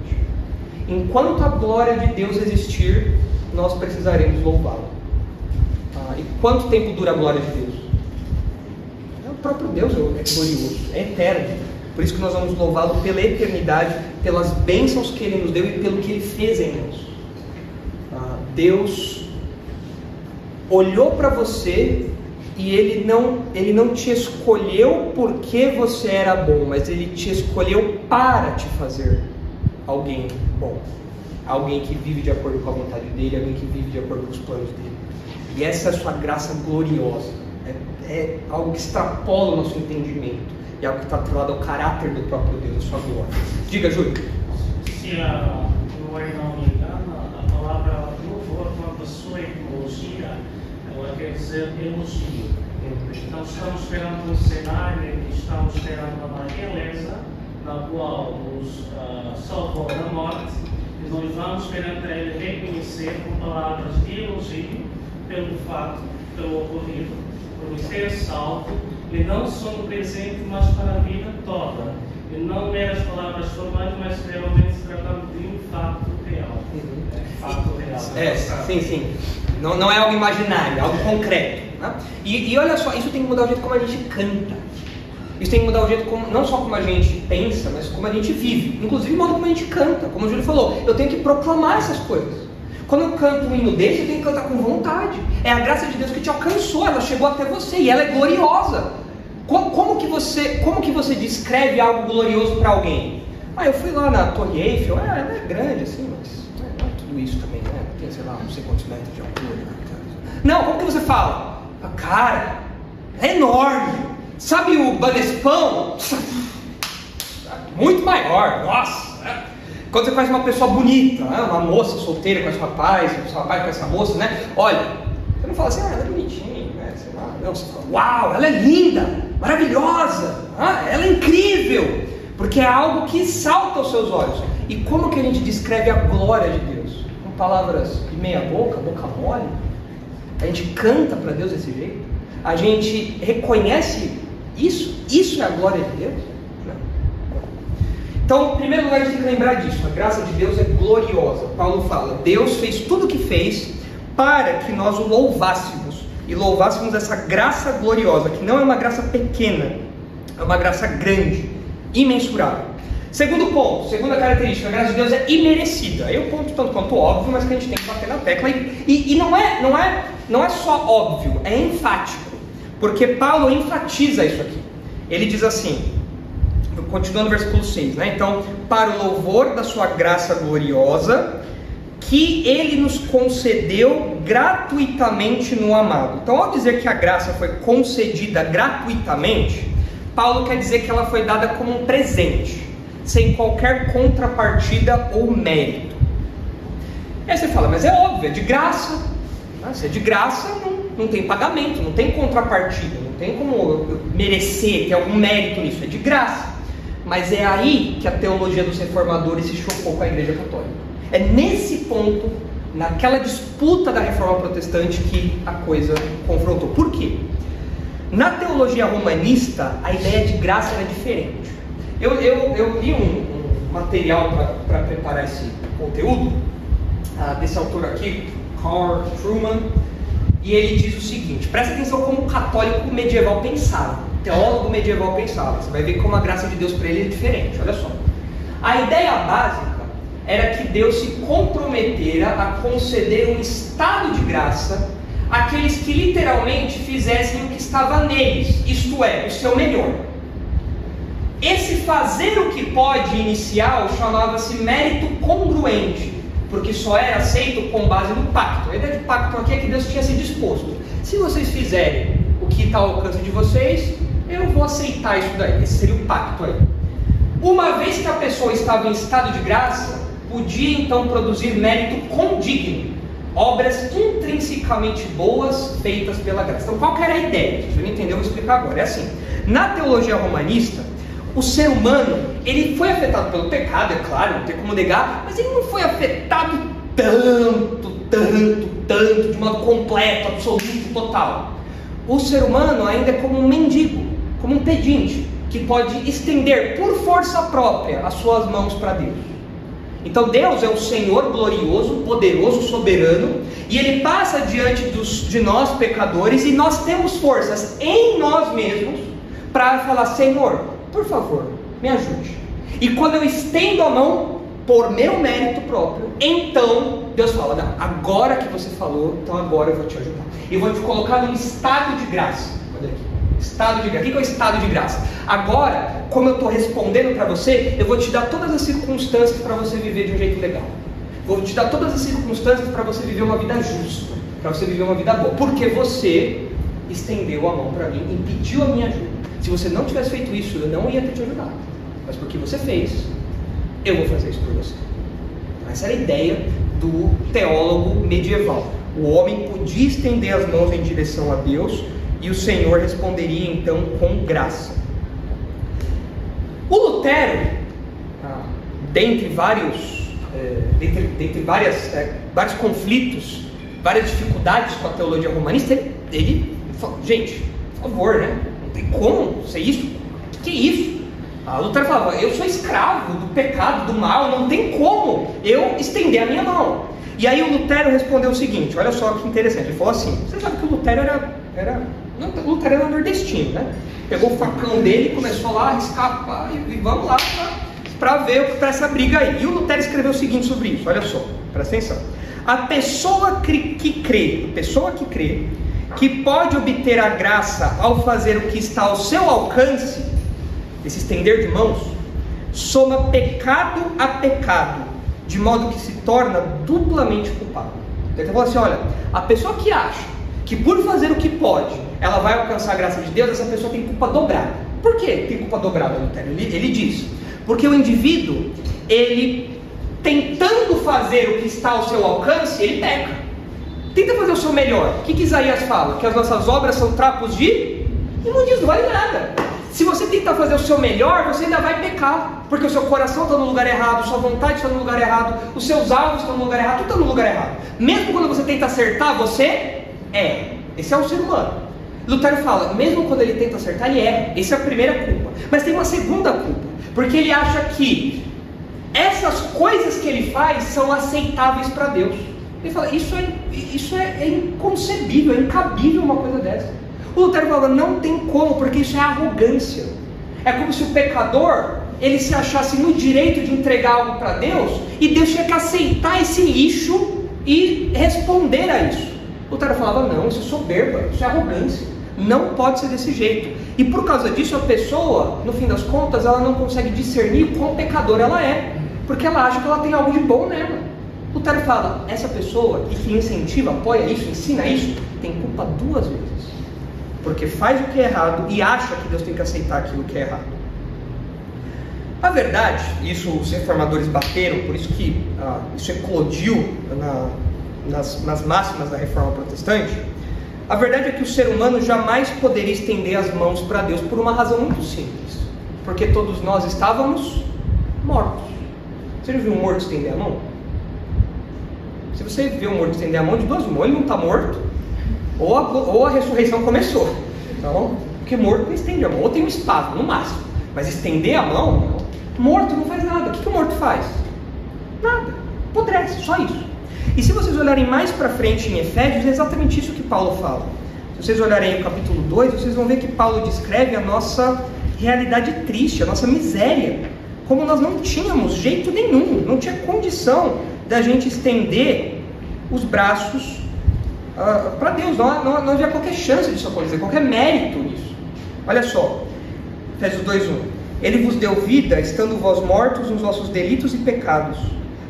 Enquanto a glória de Deus existir, nós precisaremos louvá-lo. E quanto tempo dura a glória de Deus? O próprio Deus é glorioso, é eterno. Por isso que nós vamos louvá-lo pela eternidade, pelas bênçãos que Ele nos deu e pelo que Ele fez em nós. Deus olhou para você e Ele não te escolheu porque você era bom, mas Ele te escolheu para te fazer alguém bom, alguém que vive de acordo com a vontade dEle, alguém que vive de acordo com os planos dEle. E essa é a sua graça gloriosa, é algo que extrapola o nosso entendimento, é algo que está atrelado ao caráter do próprio Deus, a sua glória. Diga, Júlio. Se a glória não me engana, a palavra louvor, quando soa em etimologia, ela quer dizer elogio. Então estamos perante um cenário em que estamos perante uma realeza na qual nos salvou da morte, e nós vamos perante ele reconhecer com palavras de elogio pelo fato, pelo ocorrido, por nos ter salvo, e não só no presente, mas para a vida toda. E não meras palavras formais, mas realmente se tratando de um fato real. Fato real. Sim. Não é algo imaginário, é algo concreto. Né? E olha só, isso tem que mudar o jeito como a gente canta. Isso tem que mudar o jeito como, não só como a gente pensa, mas como a gente vive. Inclusive, modo como a gente canta. Como o Júlio falou, eu tenho que proclamar essas coisas. Quando eu canto um hino desse, eu tenho que cantar com vontade. É a graça de Deus que te alcançou, ela chegou até você e ela é gloriosa. Como que você descreve algo glorioso para alguém? Eu fui lá na Torre Eiffel, ela é grande assim, mas não é tudo isso também, né? Tem, sei lá, não sei quantos metros de altura. Né? Não, como que você fala? Cara, é enorme. Sabe o Banespão? Muito maior, nossa. Né? Quando você conhece uma pessoa bonita, né? Uma moça solteira com esse rapaz com essa moça, né? Olha, você não fala assim, ela é bonitinha, né? Sei lá. Não, você fala, uau, ela é linda, maravilhosa, ela é incrível, porque é algo que salta aos seus olhos. E como que a gente descreve a glória de Deus? Com palavras de meia boca, boca mole? A gente canta para Deus desse jeito? A gente reconhece isso? Isso é a glória de Deus? Não. Então, em primeiro lugar, a gente tem que lembrar disso. A graça de Deus é gloriosa. Paulo fala, Deus fez tudo o que fez para que nós o louvássemos. E louvássemos essa graça gloriosa, que não é uma graça pequena, é uma graça grande, imensurável. Segundo ponto, segunda característica, a graça de Deus é imerecida. É um ponto tanto quanto óbvio, mas que a gente tem que bater na tecla. E não é só óbvio, é enfático. Porque Paulo enfatiza isso aqui. Ele diz assim, continuando no versículo 6, né? Então, para o louvor da sua graça gloriosa, que ele nos concedeu gratuitamente no amado. Então, ao dizer que a graça foi concedida gratuitamente, Paulo quer dizer que ela foi dada como um presente, sem qualquer contrapartida ou mérito. Aí você fala, mas é óbvio, é de graça. Se é de graça, não tem pagamento, não tem contrapartida, não tem como merecer, ter algum mérito nisso, é de graça. Mas é aí que a teologia dos reformadores se chocou com a Igreja Católica. É nesse ponto, naquela disputa da Reforma Protestante, que a coisa confrontou. Por quê? Na teologia romanista, a ideia de graça era diferente. Eu li um material para preparar esse conteúdo, desse autor aqui, Carl Trueman, e ele diz o seguinte, presta atenção como o católico medieval pensava, o teólogo medieval pensava, você vai ver como a graça de Deus para ele é diferente, olha só. A ideia básica era que Deus se comprometera a conceder um estado de graça àqueles que literalmente fizessem o que estava neles, isto é, o seu melhor. Esse fazer o que pode inicial chamava-se mérito congruente, porque só era aceito com base no pacto. A ideia de pacto aqui é que Deus tinha se disposto. Se vocês fizerem o que está ao alcance de vocês, eu vou aceitar isso daí. Esse seria o pacto aí. Uma vez que a pessoa estava em estado de graça, podia então produzir mérito condigno, obras intrinsecamente boas feitas pela graça. Então qual que era a ideia? Se você não entendeu, eu vou explicar agora. É assim, na teologia romanista, o ser humano, ele foi afetado pelo pecado, é claro, não tem como negar, mas ele não foi afetado tanto, de modo completo, absoluto, total. O ser humano ainda é como um mendigo, como um pedinte, que pode estender por força própria as suas mãos para Deus. Então Deus é o Senhor glorioso, poderoso, soberano, e Ele passa diante de nós pecadores, e nós temos forças em nós mesmos para falar, Senhor, por favor, me ajude. E quando eu estendo a mão por meu mérito próprio, então Deus fala, não, agora que você falou, então agora eu vou te ajudar. E vou te colocar num estado de graça. Olha aqui, estado de graça. O que é o estado de graça? Agora, como eu estou respondendo para você, eu vou te dar todas as circunstâncias para você viver de um jeito legal. Vou te dar todas as circunstâncias para você viver uma vida justa, para você viver uma vida boa, porque você estendeu a mão para mim e pediu a minha ajuda. Se você não tivesse feito isso, eu não ia ter te ajudado. Mas porque você fez, eu vou fazer isso por você. Essa era a ideia do teólogo medieval. O homem podia estender as mãos em direção a Deus e o Senhor responderia então com graça. O Lutero, dentre vários conflitos, várias dificuldades com a teologia romanista, ele falou, gente, por favor, né? Não tem como ser isso. O que é isso? Lutero falava, eu sou escravo do pecado, do mal, não tem como eu estender a minha mão. E aí o Lutero respondeu o seguinte, olha só que interessante, ele falou assim, você sabe que o Lutero Lutero era nordestino, né? Pegou o facão dele e começou lá a arriscar, e vamos lá para essa briga aí. E o Lutero escreveu o seguinte sobre isso, olha só, presta atenção. A pessoa que crê que pode obter a graça ao fazer o que está ao seu alcance, esse estender de mãos, soma pecado a pecado, de modo que se torna duplamente culpado. Então ele falou assim, olha, a pessoa que acha que por fazer o que pode, ela vai alcançar a graça de Deus, essa pessoa tem culpa dobrada. Por que tem culpa dobrada, Lutero? Ele diz, porque o indivíduo, ele tentando fazer o que está ao seu alcance, ele peca. Tenta fazer o seu melhor. O que Isaías fala? Que as nossas obras são trapos de imundícia, não vale nada. Se você tentar fazer o seu melhor, você ainda vai pecar, porque o seu coração está no lugar errado, sua vontade está no lugar errado, os seus alvos estão no lugar errado, tudo está no lugar errado. Mesmo quando você tenta acertar, você erra. Esse é o ser humano. Lutero fala, mesmo quando ele tenta acertar, ele erra. Essa é a primeira culpa. Mas tem uma segunda culpa, porque ele acha que essas coisas que ele faz são aceitáveis para Deus. Ele fala, isso é inconcebível, é incabível uma coisa dessa. O Lutero fala, não tem como, porque isso é arrogância. É como se o pecador, ele se achasse no direito de entregar algo para Deus, e Deus tinha que aceitar esse lixo e responder a isso. O Lutero falava, não, isso é soberba, isso é arrogância. Não pode ser desse jeito. E por causa disso, a pessoa, no fim das contas, ela não consegue discernir quão pecadora ela é, porque ela acha que ela tem algo de bom nela. O Lutero fala, essa pessoa que incentiva, apoia isso, ensina isso, tem culpa duas vezes. Porque faz o que é errado e acha que Deus tem que aceitar aquilo que é errado. A verdade, isso os reformadores bateram, por isso que isso eclodiu nas máximas da reforma protestante. A verdade é que o ser humano jamais poderia estender as mãos para Deus por uma razão muito simples. Porque todos nós estávamos mortos. Você já viu um morto estender a mão? Se você vê um morto estender a mão, de duas mãos, ele não está morto, ou a ressurreição começou. Então, porque morto não estende a mão, ou tem um espasmo no máximo, mas estender a mão, não. Morto não faz nada. O que o morto faz? Nada, apodrece, só isso. E se vocês olharem mais para frente em Efésios, é exatamente isso que Paulo fala. Se vocês olharem o capítulo 2, vocês vão ver que Paulo descreve a nossa realidade triste, a nossa miséria, como nós não tínhamos jeito nenhum, não tinha condição da gente estender os braços para Deus, não havia qualquer chance disso acontecer, qualquer mérito nisso. Olha só, Efésios 2:1. Ele vos deu vida, estando vós mortos nos vossos delitos e pecados,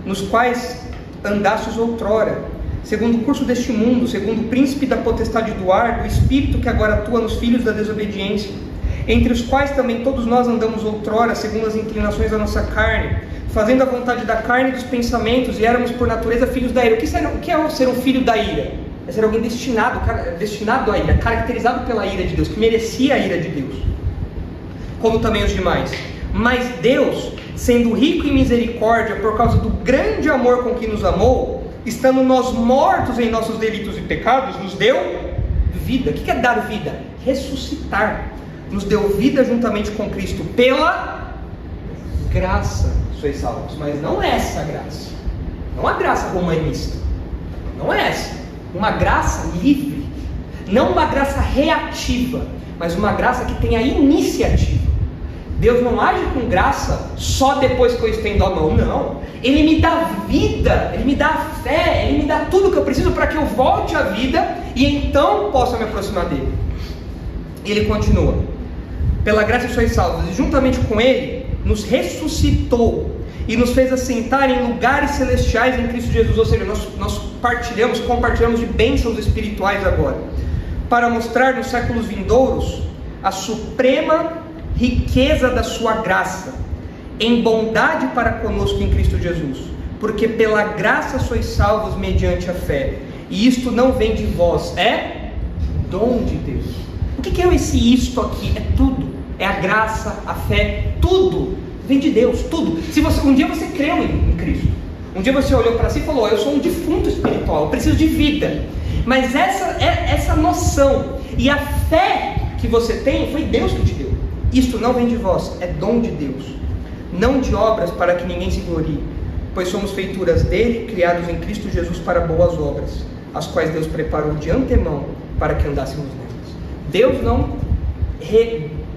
nos quais andastes outrora, segundo o curso deste mundo, segundo o príncipe da potestade do ar, do espírito que agora atua nos filhos da desobediência, entre os quais também todos nós andamos outrora, segundo as inclinações da nossa carne, fazendo a vontade da carne e dos pensamentos, e éramos por natureza filhos da ira. O que é ser um filho da ira? É ser alguém destinado à ira, caracterizado pela ira de Deus, que merecia a ira de Deus, como também os demais. Mas Deus, sendo rico em misericórdia, por causa do grande amor com que nos amou, estando nós mortos em nossos delitos e pecados, nos deu vida. O que é dar vida? Ressuscitar. Nos deu vida juntamente com Cristo, pela graça sois salvos. Mas não essa graça, não a graça romanista, não é essa. Uma graça livre, não uma graça reativa, mas uma graça que tem a iniciativa. Deus não age com graça só depois que eu estendo a mão, não. Ele me dá vida, Ele me dá fé, Ele me dá tudo que eu preciso para que eu volte à vida e então possa me aproximar dEle. E Ele continua, pela graça sois salvos, e juntamente com Ele nos ressuscitou e nos fez assentar em lugares celestiais em Cristo Jesus. Ou seja, nós compartilhamos de bênçãos espirituais agora, para mostrar nos séculos vindouros a suprema riqueza da sua graça, em bondade para conosco em Cristo Jesus, porque pela graça sois salvos mediante a fé, E isto não vem de vós, é dom de Deus. O que é esse isto aqui? É tudo. É a graça, a fé, tudo vem de Deus, tudo. Se um dia você creu em Cristo, um dia você olhou para si e falou: eu sou um defunto espiritual, eu preciso de vida. Mas essa noção e a fé que você tem, foi Deus que te deu. Isto não vem de vós, é dom de Deus, não de obras para que ninguém se glorie, pois somos feituras dele, criados em Cristo Jesus para boas obras, as quais Deus preparou de antemão para que andássemos nelas.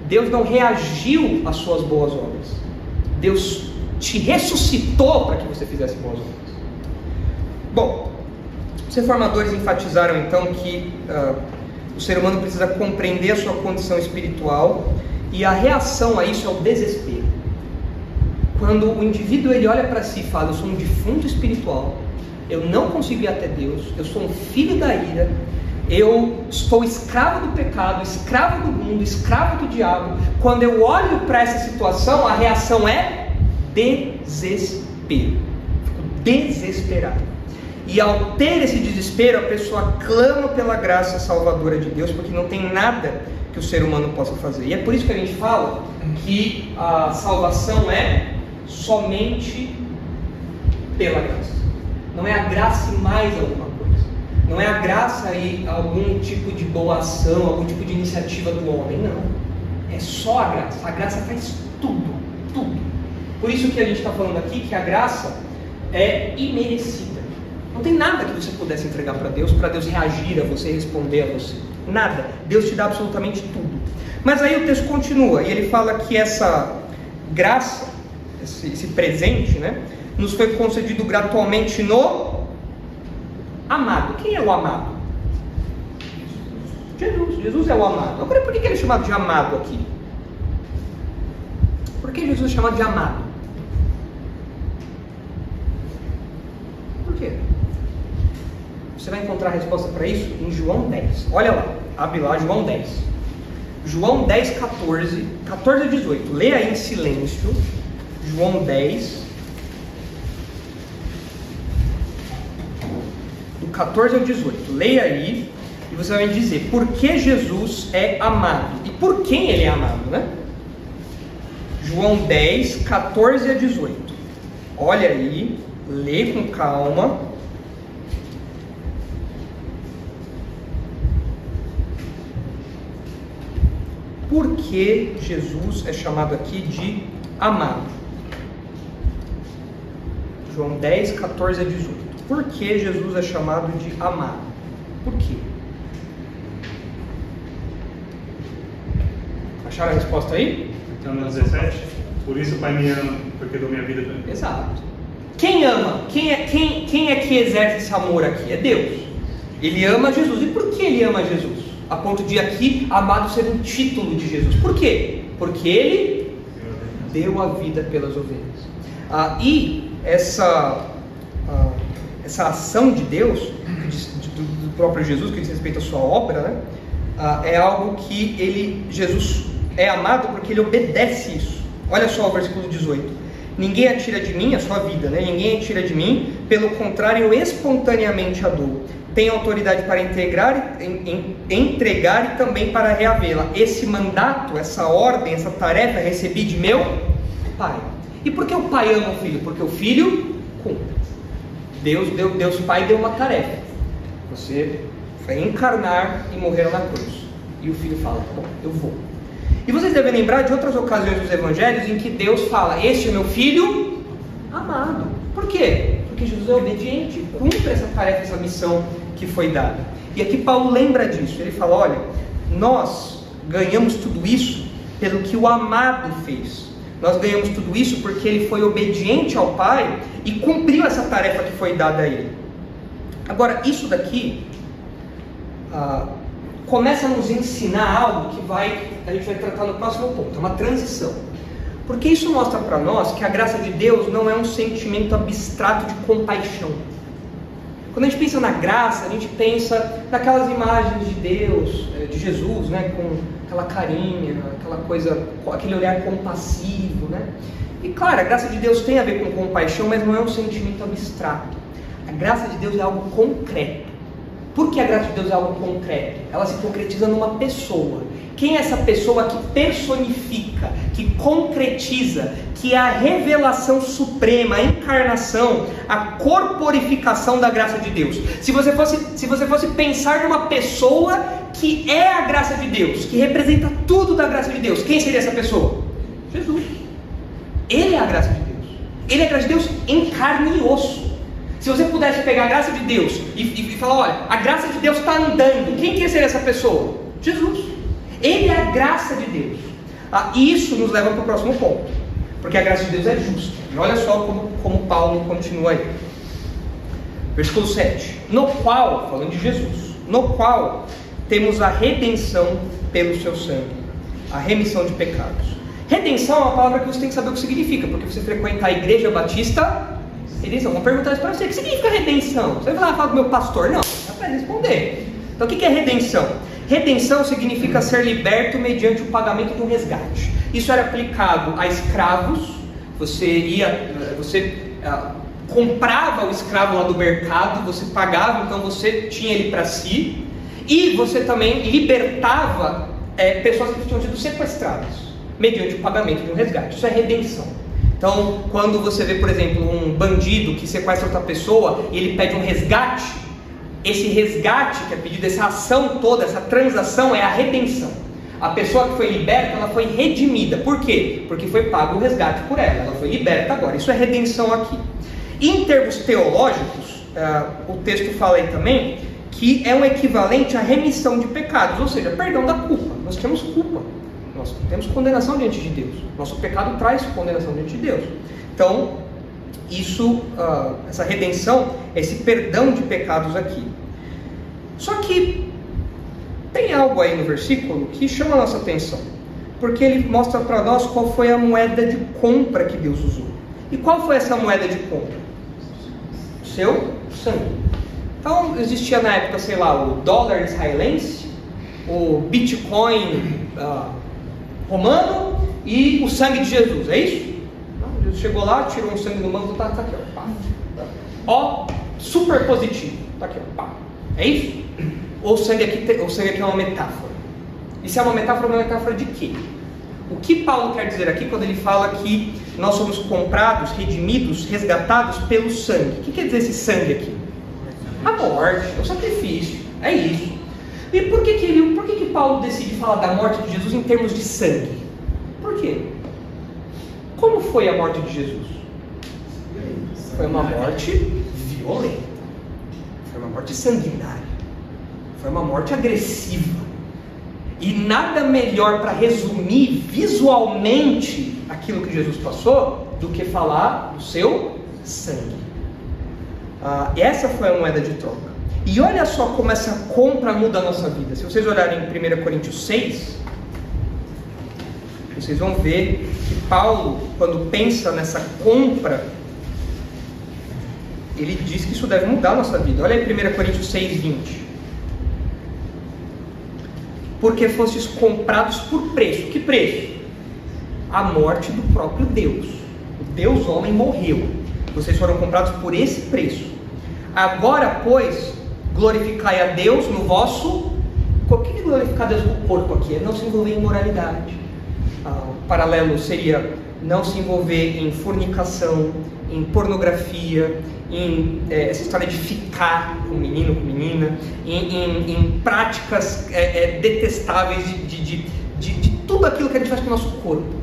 Deus não reagiu às suas boas obras. Deus te ressuscitou para que você fizesse boas obras. Bom, os reformadores enfatizaram então que o ser humano precisa compreender a sua condição espiritual, e a reação a isso é o desespero. Quando o indivíduo ele olha para si e fala: eu sou um defunto espiritual, eu não consigo ir até Deus, eu sou um filho da ira, eu estou escravo do pecado, escravo do mundo, escravo do diabo. Quando eu olho para essa situação, a reação é desespero. Fico desesperado. E ao ter esse desespero, a pessoa clama pela graça salvadora de Deus, porque não tem nada que o ser humano possa fazer. E é por isso que a gente fala que a salvação é somente pela graça. Não é a graça e mais alguma coisa. Não é a graça e algum tipo de boa ação, algum tipo de iniciativa do homem. Não. É só a graça. A graça faz tudo. Tudo. Por isso que a gente está falando aqui que a graça é imerecida. Não tem nada que você pudesse entregar para Deus reagir a você, responder a você. Nada. Deus te dá absolutamente tudo. Mas aí o texto continua e ele fala que essa graça, esse presente, né, nos foi concedido gratuitamente no amado. Quem é o amado? Jesus. Jesus é o amado. Agora, por que ele é chamado de amado aqui? Por que Jesus é chamado de amado? Por quê? Você vai encontrar a resposta para isso em João 10. Olha lá, abre lá João 10. João 10, 14 a 18. Leia aí em silêncio. João 10, do 14 ao 18. Leia aí e você vai dizer por que Jesus é amado e por quem ele é amado, né? João 10, 14 a 18. Olha aí, lê com calma. Por que Jesus é chamado aqui de amado? João 10, 14 a 18. Por que Jesus é chamado de amado? Por quê? Acharam a resposta aí? Então, no 17, por isso o Pai me ama, porque dou minha vida para ele. Exato. Quem ama? Quem é que exerce esse amor aqui? É Deus. Ele ama Jesus. E por que ele ama Jesus? A ponto de aqui, amado ser um título de Jesus. Por quê? Porque ele deu a vida pelas ovelhas. E essa ação de Deus, do próprio Jesus, que diz respeito à sua obra, né, é algo que Jesus é amado porque ele obedece isso. Olha só o versículo 18. Ninguém a tira de mim, a sua vida, né? Ninguém a tira de mim, pelo contrário, eu espontaneamente a dou. Tenho autoridade para entregar e também para reavê-la. Esse mandato, essa ordem, essa tarefa recebi de meu Pai. E por que o Pai ama o Filho? Porque o Filho cumpre. Deus Pai deu uma tarefa. Você vai encarnar e morrer na cruz. E o Filho fala: bom, eu vou. E vocês devem lembrar de outras ocasiões dos Evangelhos em que Deus fala: este é meu Filho amado. Por quê? Porque Jesus é obediente, cumpre essa tarefa, essa missão que foi dada. E aqui Paulo lembra disso. Ele fala: olha, nós ganhamos tudo isso pelo que o amado fez. Nós ganhamos tudo isso porque ele foi obediente ao Pai e cumpriu essa tarefa que foi dada a ele. Agora, isso daqui começa a nos ensinar algo que a gente vai tratar no próximo ponto. É uma transição. Porque isso mostra para nós que a graça de Deus não é um sentimento abstrato de compaixão. Quando a gente pensa na graça, a gente pensa naquelas imagens de Deus, de Jesus, né, com aquela carinha, aquela coisa, aquele olhar compassivo, né? E claro, a graça de Deus tem a ver com compaixão, mas não é um sentimento abstrato. A graça de Deus é algo concreto. Porque a graça de Deus é algo concreto. Ela se concretiza numa pessoa. Quem é essa pessoa que personifica, que concretiza, que é a revelação suprema, a encarnação, a corporificação da graça de Deus? Se você fosse pensar numa pessoa que é a graça de Deus, que representa tudo da graça de Deus, quem seria essa pessoa? Jesus. Ele é a graça de Deus. Ele é a graça de Deus em carne e osso. Se você pudesse pegar a graça de Deus e falar, olha, a graça de Deus está andando, quem que seria essa pessoa? Jesus. Ele é a graça de Deus. E isso nos leva para o próximo ponto, porque a graça de Deus é justa. E olha só como Paulo continua aí. Versículo 7. No qual, falando de Jesus, no qual temos a redenção pelo seu sangue, a remissão de pecados. Redenção é uma palavra que você tem que saber o que significa, porque você frequenta a Igreja Batista. Redenção, vamos perguntar isso para você. O que significa redenção? Você vai falar do meu pastor? Não, dá para responder. Então o que é redenção? Redenção significa ser liberto mediante o pagamento de um resgate. Isso era aplicado a escravos. Você comprava o escravo lá do mercado, você pagava, então você tinha ele para si. E você também libertava pessoas que tinham sido sequestradas mediante o pagamento de um resgate. Isso é redenção. Então, quando você vê, por exemplo, um bandido que sequestra outra pessoa e ele pede um resgate, esse resgate que é pedido, essa ação toda, essa transação é a redenção. A pessoa que foi liberta, ela foi redimida. Por quê? Porque foi pago o resgate por ela. Ela foi liberta agora. Isso é redenção aqui. Em termos teológicos, o texto fala aí também que é um equivalente à remissão de pecados, ou seja, perdão da culpa. Nós temos culpa. Nós temos condenação diante de Deus. Nosso pecado traz condenação diante de Deus. Então, essa redenção, esse perdão de pecados aqui. Só que tem algo aí no versículo que chama a nossa atenção, porque ele mostra para nós qual foi a moeda de compra que Deus usou. E qual foi essa moeda de compra? O seu sangue. Então, existia na época, sei lá, o dólar israelense, o Bitcoin romano e o sangue de Jesus, é isso? Não, Jesus chegou lá, tirou um sangue do manto, tá aqui, ó, pá. Ó, super positivo, tá aqui, ó, pá. É isso? Ou o sangue aqui é uma metáfora? E se é uma metáfora de quê? O que Paulo quer dizer aqui quando ele fala que nós somos comprados, redimidos, resgatados pelo sangue? O que quer dizer esse sangue aqui? A morte, o sacrifício, é isso. E por que Paulo decide falar da morte de Jesus em termos de sangue? Por quê? Como foi a morte de Jesus? Foi uma morte violenta. Foi uma morte sanguinária. Foi uma morte agressiva. E nada melhor para resumir visualmente aquilo que Jesus passou do que falar do seu sangue. Essa foi a moeda de troca. E olha só como essa compra muda a nossa vida. Se vocês olharem em 1 Coríntios 6, vocês vão ver que Paulo, quando pensa nessa compra, ele diz que isso deve mudar a nossa vida. Olha aí 1 Coríntios 6, 20. Porque fostes comprados por preço. Que preço? A morte do próprio Deus. O Deus homem morreu. Vocês foram comprados por esse preço. Agora, pois, glorificai a Deus no vosso... O que é glorificar Deus no corpo aqui? É não se envolver em imoralidade. O paralelo seria não se envolver em fornicação, em pornografia, em essa história de ficar com menino, com menina, em práticas detestáveis de tudo aquilo que a gente faz com o nosso corpo.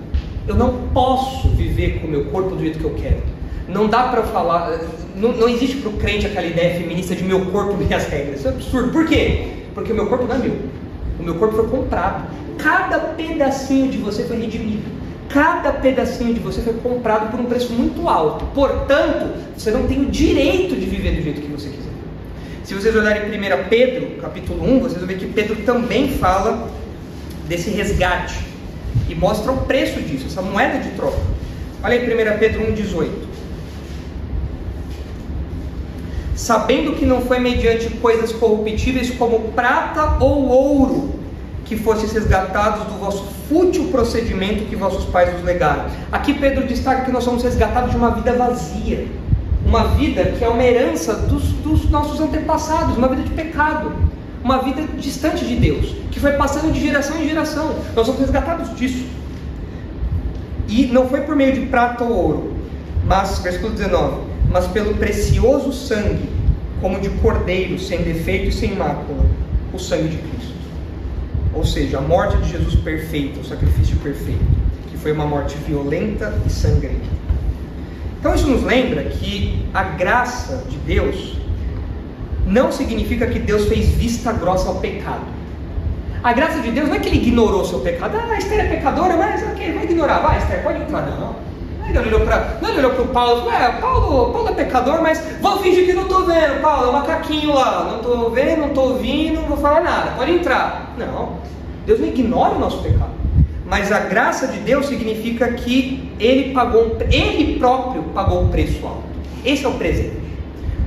Eu não posso viver com o meu corpo do jeito que eu quero. Não dá para falar, não existe para o crente aquela ideia feminista de meu corpo e as regras. Isso é absurdo. Por quê? Porque o meu corpo não é meu. O meu corpo foi comprado. Cada pedacinho de você foi redimido. Cada pedacinho de você foi comprado por um preço muito alto. Portanto, você não tem o direito de viver do jeito que você quiser. Se vocês olharem em 1 Pedro, capítulo 1, vocês vão ver que Pedro também fala desse resgate. E mostra o preço disso, essa moeda de troca. Olha aí 1 Pedro 1,18. Sabendo que não foi mediante coisas corruptíveis como prata ou ouro que fostes resgatados do vosso fútil procedimento que vossos pais nos legaram. Aqui Pedro destaca que nós somos resgatados de uma vida vazia, uma vida que é uma herança dos dos nossos antepassados, uma vida de pecado, uma vida distante de Deus, que foi passando de geração em geração. Nós somos resgatados disso. E não foi por meio de prata ou ouro, mas, versículo 19, mas pelo precioso sangue, como de cordeiro, sem defeito e sem mácula, o sangue de Cristo. Ou seja, a morte de Jesus perfeita, o sacrifício perfeito, que foi uma morte violenta e sangrenta. Então isso nos lembra que a graça de Deus não significa que Deus fez vista grossa ao pecado. A graça de Deus não é que ele ignorou o seu pecado. Ah, Esther é pecadora, mas ok, vai ignorar. Vai, Esther, pode entrar. Não. Ele olhou para o Paulo e falou, Paulo é pecador, mas vou fingir que não estou vendo. Paulo, é um macaquinho lá, não estou vendo, não estou ouvindo, não vou falar nada, pode entrar. Não, Deus não ignora o nosso pecado. Mas a graça de Deus significa que Ele próprio pagou um preço alto. Esse é o presente.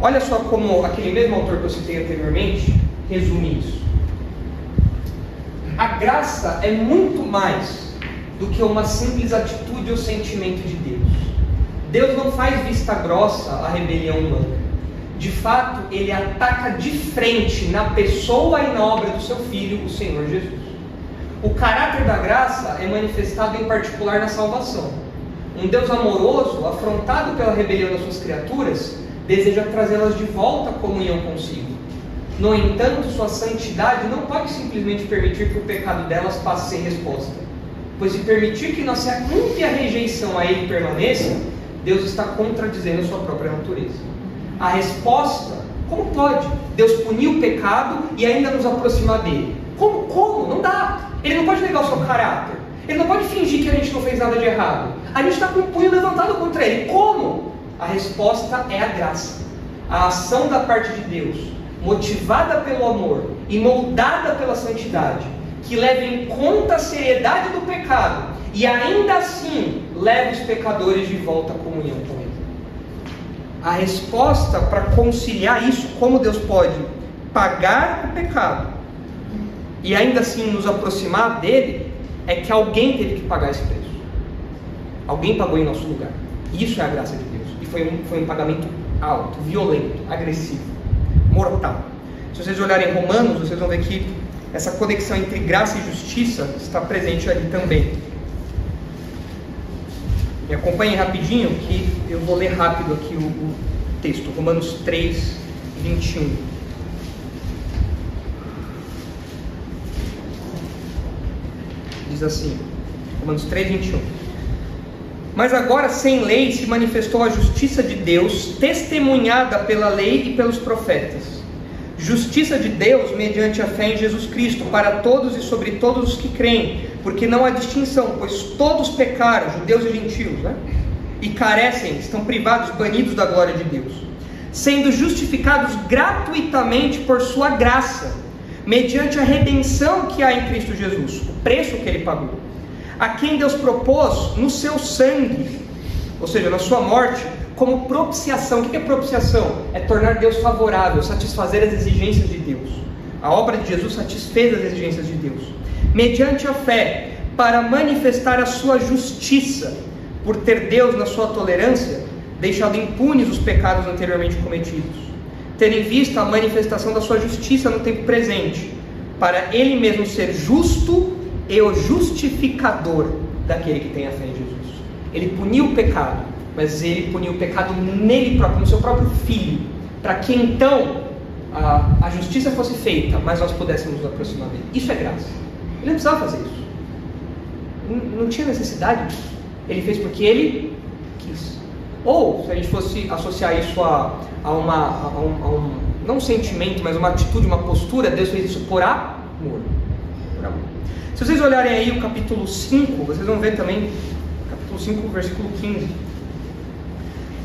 Olha só como aquele mesmo autor que eu citei anteriormente resume isso. A graça é muito mais do que uma simples atitude ou sentimento de Deus. Deus não faz vista grossa à rebelião humana. De fato, Ele ataca de frente na pessoa e na obra do seu Filho, o Senhor Jesus. O caráter da graça é manifestado em particular na salvação. Um Deus amoroso, afrontado pela rebelião das suas criaturas, deseja trazê-las de volta à comunhão consigo. No entanto, sua santidade não pode simplesmente permitir que o pecado delas passe sem resposta, pois se permitir que nossa ímpia rejeição a Ele permaneça, Deus está contradizendo a sua própria natureza. A resposta, como pode Deus punir o pecado e ainda nos aproximar dele? Como? Não dá. Ele não pode negar o seu caráter. Ele não pode fingir que a gente não fez nada de errado. A gente está com o punho levantado contra ele. Como? A resposta é a graça. A ação da parte de Deus, motivada pelo amor e moldada pela santidade, que leva em conta a seriedade do pecado e ainda assim leva os pecadores de volta à comunhão com Ele. A resposta para conciliar isso, como Deus pode pagar o pecado e ainda assim nos aproximar dele, é que alguém teve que pagar esse preço. Alguém pagou em nosso lugar. Isso é a graça de Deus. E foi um pagamento alto, violento, agressivo, mortal. Se vocês olharem Romanos, vocês vão ver que essa conexão entre graça e justiça está presente ali também. Me acompanhem rapidinho, que eu vou ler rápido aqui o texto. Romanos 3, 21. Diz assim, Romanos 3, 21. Mas agora, sem lei, se manifestou a justiça de Deus, testemunhada pela lei e pelos profetas. Justiça de Deus mediante a fé em Jesus Cristo, para todos e sobre todos os que creem, porque não há distinção, pois todos pecaram, judeus e gentios, e carecem, estão privados, banidos da glória de Deus, sendo justificados gratuitamente por sua graça, mediante a redenção que há em Cristo Jesus, o preço que Ele pagou, a quem Deus propôs no seu sangue, ou seja, na sua morte, como propiciação. O que é propiciação? É tornar Deus favorável, satisfazer as exigências de Deus. A obra de Jesus satisfez as exigências de Deus, mediante a fé, para manifestar a sua justiça, por ter Deus, na sua tolerância, deixado impunes os pecados anteriormente cometidos, tendo em vista a manifestação da sua justiça no tempo presente, para Ele mesmo ser justo e o justificador daquele que tem a fé em Jesus. Ele puniu o pecado, mas Ele puniu o pecado nele próprio, no seu próprio Filho, para que então a justiça fosse feita, mas nós pudéssemos nos aproximar dele. Isso é graça. Ele não precisava fazer isso. Não tinha necessidade disso. Ele fez porque Ele quis. Ou, se a gente fosse associar isso a não um sentimento, mas uma atitude, uma postura, Deus fez isso por amor. Por amor. Se vocês olharem aí o capítulo 5, vocês vão ver também, capítulo 5, versículo 15.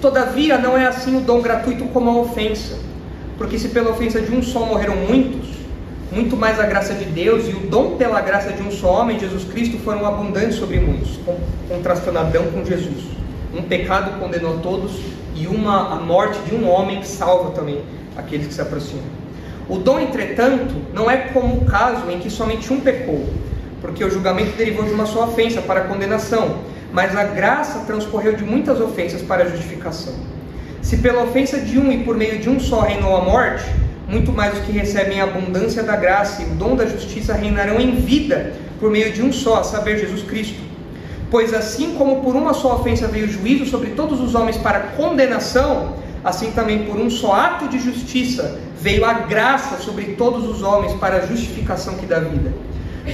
Todavia não é assim o dom gratuito como a ofensa, porque se pela ofensa de um só morreram muitos, muito mais a graça de Deus e o dom pela graça de um só homem, Jesus Cristo, foram abundantes sobre muitos, contrastando Adão com Jesus. Um pecado condenou a todos e a morte de um homem salva também aqueles que se aproximam. O dom, entretanto, não é como o caso em que somente um pecou, porque o julgamento derivou de uma só ofensa para a condenação, mas a graça transcorreu de muitas ofensas para a justificação. Se pela ofensa de um e por meio de um só reinou a morte, muito mais os que recebem a abundância da graça e o dom da justiça reinarão em vida por meio de um só, a saber, Jesus Cristo. Pois assim como por uma só ofensa veio o juízo sobre todos os homens para condenação, assim também por um só ato de justiça veio a graça sobre todos os homens para a justificação que dá vida.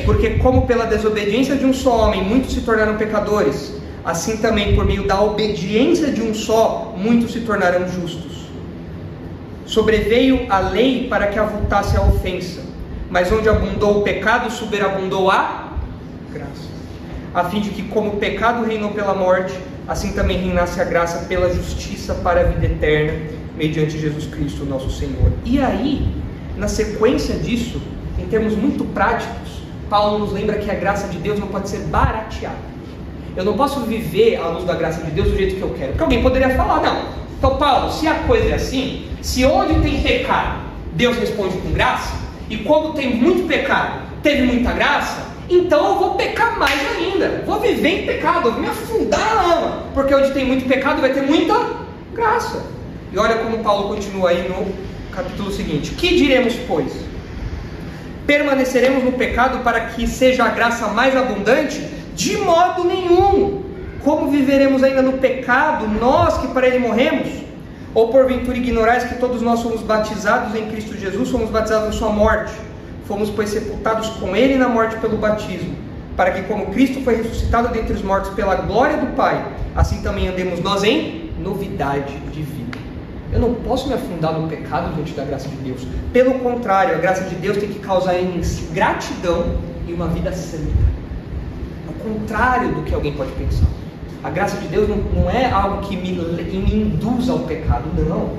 Porque como pela desobediência de um só homem muitos se tornaram pecadores, assim também por meio da obediência de um só muitos se tornarão justos. Sobreveio a lei para que avultasse a ofensa, mas onde abundou o pecado, superabundou a graça, a fim de que como o pecado reinou pela morte, assim também reinasse a graça pela justiça para a vida eterna, mediante Jesus Cristo nosso Senhor. E aí, na sequência disso, em termos muito práticos, Paulo nos lembra que a graça de Deus não pode ser barateada. Eu não posso viver à luz da graça de Deus do jeito que eu quero. Porque alguém poderia falar, não, então Paulo, se a coisa é assim, se onde tem pecado, Deus responde com graça, e quando tem muito pecado, teve muita graça, então eu vou pecar mais ainda, vou viver em pecado, eu vou me afundar na lama, porque onde tem muito pecado vai ter muita graça. E olha como Paulo continua aí no capítulo seguinte: que diremos, pois? Permaneceremos no pecado para que seja a graça mais abundante? De modo nenhum. Como viveremos ainda no pecado, nós que para ele morremos? Ou porventura ignorais que todos nós somos batizados em Cristo Jesus, fomos batizados em sua morte? Fomos, pois, sepultados com ele na morte pelo batismo, para que como Cristo foi ressuscitado dentre os mortos pela glória do Pai, assim também andemos nós em novidade de vida. Eu não posso me afundar no pecado diante da graça de Deus. Pelo contrário, a graça de Deus tem que causar em mim gratidão e uma vida santa. Ao contrário do que alguém pode pensar. A graça de Deus não é algo que me induz ao pecado, não.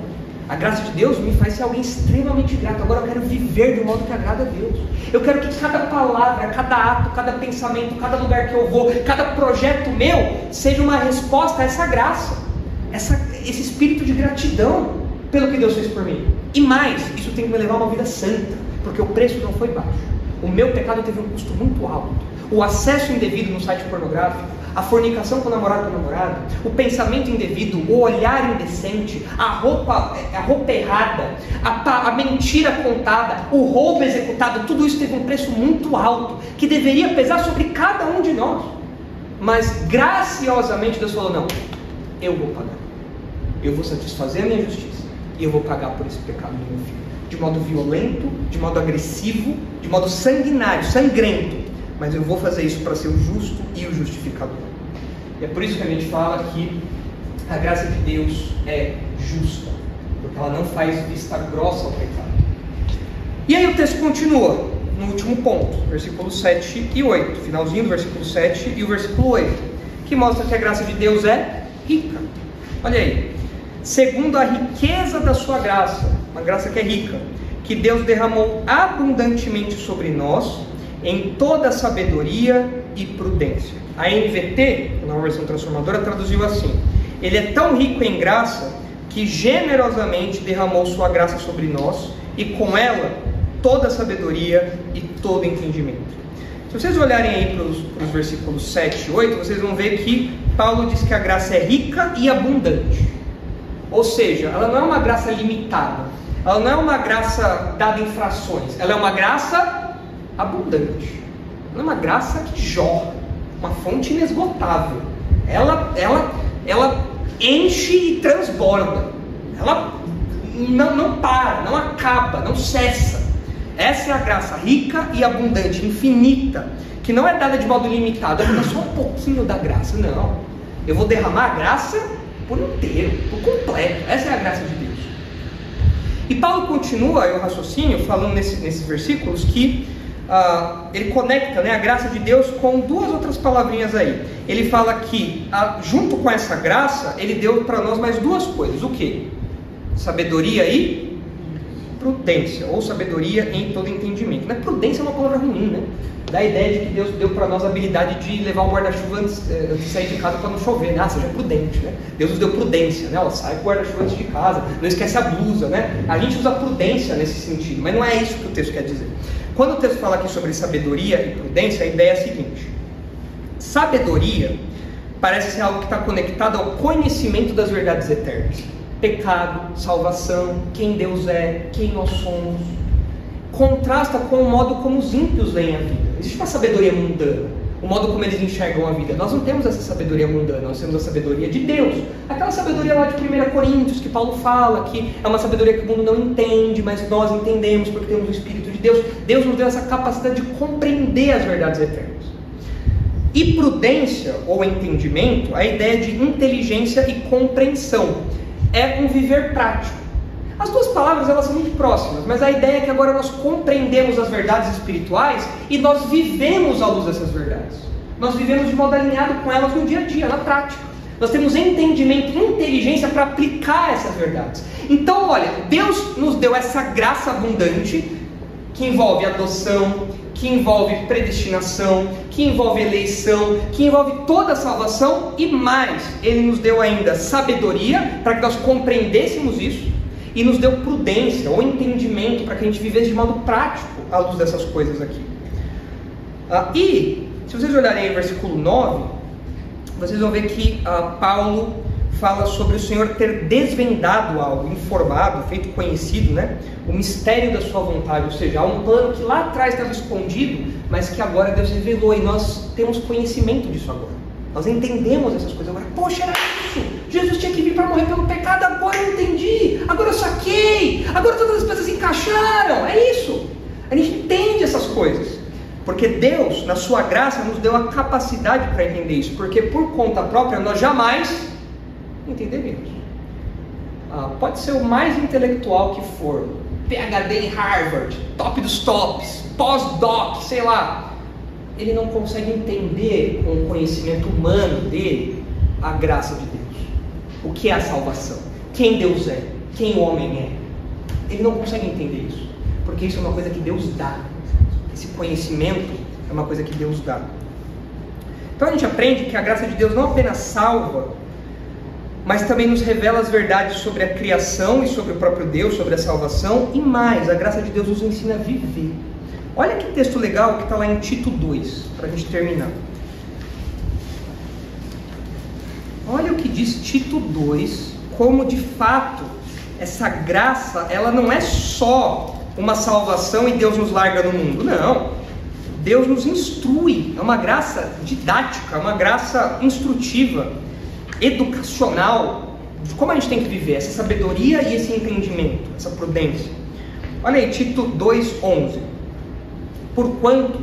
A graça de Deus me faz ser alguém extremamente grato. Agora eu quero viver de um modo que agrada a Deus. Eu quero que cada palavra, cada ato, cada pensamento, cada lugar que eu vou, cada projeto meu, seja uma resposta a essa graça, esse espírito de gratidão pelo que Deus fez por mim. E mais, isso tem que me levar a uma vida santa, porque o preço não foi baixo. O meu pecado teve um custo muito alto. O acesso indevido no site pornográfico, a fornicação com o namorado ou namorada, o pensamento indevido, o olhar indecente, a roupa errada, a mentira contada, o roubo executado, tudo isso teve um preço muito alto, que deveria pesar sobre cada um de nós. Mas graciosamente Deus falou, não, eu vou pagar. Eu vou satisfazer a minha justiça e eu vou pagar por esse pecado do meu filho. De modo violento, de modo agressivo, de modo sanguinário, sangrento. Mas eu vou fazer isso para ser o justo e o justificador. E é por isso que a gente fala que a graça de Deus é justa, porque ela não faz vista grossa ao pecado. E aí o texto continua, no último ponto, versículos 7 e 8, finalzinho do versículo 7 e o versículo 8, que mostra que a graça de Deus é rica. Olha aí, segundo a riqueza da sua graça, uma graça que é rica, que Deus derramou abundantemente sobre nós, em toda sabedoria e prudência. A NVT, a Nova Versão Transformadora, traduziu assim: Ele é tão rico em graça que generosamente derramou sua graça sobre nós, e com ela toda sabedoria e todo entendimento. Se vocês olharem aí para os versículos 7 e 8, vocês vão ver que Paulo diz que a graça é rica e abundante. Ou seja, ela não é uma graça limitada, ela não é uma graça dada em frações, ela é uma graça abundante. Ela é uma graça que jorra, uma fonte inesgotável. Ela enche e transborda. Ela não para, não acaba, não cessa. Essa é a graça rica e abundante, infinita, que não é dada de modo limitado. Eu vou dar só um pouquinho da graça, não. Eu vou derramar a graça por inteiro, por completo. Essa é a graça de Deus. E Paulo continua o raciocínio falando nesses versículos que ele conecta, a graça de Deus com duas outras palavrinhas aí. Ele fala que junto com essa graça ele deu para nós mais duas coisas. O que? Sabedoria e prudência, ou sabedoria em todo entendimento. Prudência é uma palavra ruim, né? Dá a ideia de que Deus deu para nós a habilidade de levar o guarda-chuva antes de sair de casa para não chover, né? Seja prudente, né? Deus nos deu prudência, né? Sai com o guarda-chuva antes de casa, não esquece a blusa, né? A gente usa prudência nesse sentido, mas não é isso que o texto quer dizer. Quando o texto fala aqui sobre sabedoria e prudência, a ideia é a seguinte: sabedoria parece ser algo que está conectado ao conhecimento das verdades eternas. pecado, salvação, quem Deus é, quem nós somos, contrasta com o modo como os ímpios veem a vida. Existe uma sabedoria mundana, o modo como eles enxergam a vida. Nós não temos essa sabedoria mundana, nós temos a sabedoria de Deus. Aquela sabedoria lá de 1 Coríntios, que Paulo fala, que é uma sabedoria que o mundo não entende, mas nós entendemos porque temos o Espírito de Deus. Deus nos deu essa capacidade de compreender as verdades eternas. E prudência, ou entendimento, a ideia de inteligência e compreensão. É um viver prático. As duas palavras, elas são muito próximas, mas a ideia é que agora nós compreendemos as verdades espirituais e nós vivemos à luz dessas verdades. Nós vivemos de modo alinhado com elas no dia a dia, na prática. Nós temos entendimento e inteligência para aplicar essas verdades. Então, olha, Deus nos deu essa graça abundante, que envolve adoção, que envolve predestinação, que envolve eleição, que envolve toda a salvação e mais. Ele nos deu ainda sabedoria para que nós compreendêssemos isso. E nos deu prudência ou entendimento para que a gente vivesse de modo prático à luz dessas coisas aqui. E, se vocês olharem aí o versículo 9, vocês vão ver que Paulo fala sobre o Senhor ter desvendado algo, informado, feito conhecido, né? O mistério da sua vontade, ou seja, há um plano que lá atrás estava escondido, mas que agora Deus revelou e nós temos conhecimento disso agora. Nós entendemos essas coisas agora. Poxa, era isso! Jesus tinha que vir para morrer pelo pecado, agora eu entendi, agora eu saquei, agora todas as coisas se encaixaram, é isso! A gente entende essas coisas, porque Deus, na sua graça, nos deu a capacidade para entender isso, porque por conta própria nós jamais entenderemos. Pode ser o mais intelectual que for, PhD em Harvard, top dos tops, pós-doc, sei lá, ele não consegue entender com o conhecimento humano dele a graça de Deus. O que é a salvação? Quem Deus é? Quem o homem é? Ele não consegue entender isso, porque isso é uma coisa que Deus dá. Esse conhecimento é uma coisa que Deus dá. Então a gente aprende que a graça de Deus não apenas salva, mas também nos revela as verdades sobre a criação e sobre o próprio Deus, sobre a salvação, e mais, a graça de Deus nos ensina a viver. Olha que texto legal que está lá em Tito 2, para a gente terminar. Olha o que diz Tito 2, como de fato essa graça, ela não é só uma salvação e Deus nos larga no mundo, não. Deus nos instrui, é uma graça didática, é uma graça instrutiva, educacional, de como a gente tem que viver, essa sabedoria e esse entendimento, essa prudência. Olha aí, Tito 2:11. Porquanto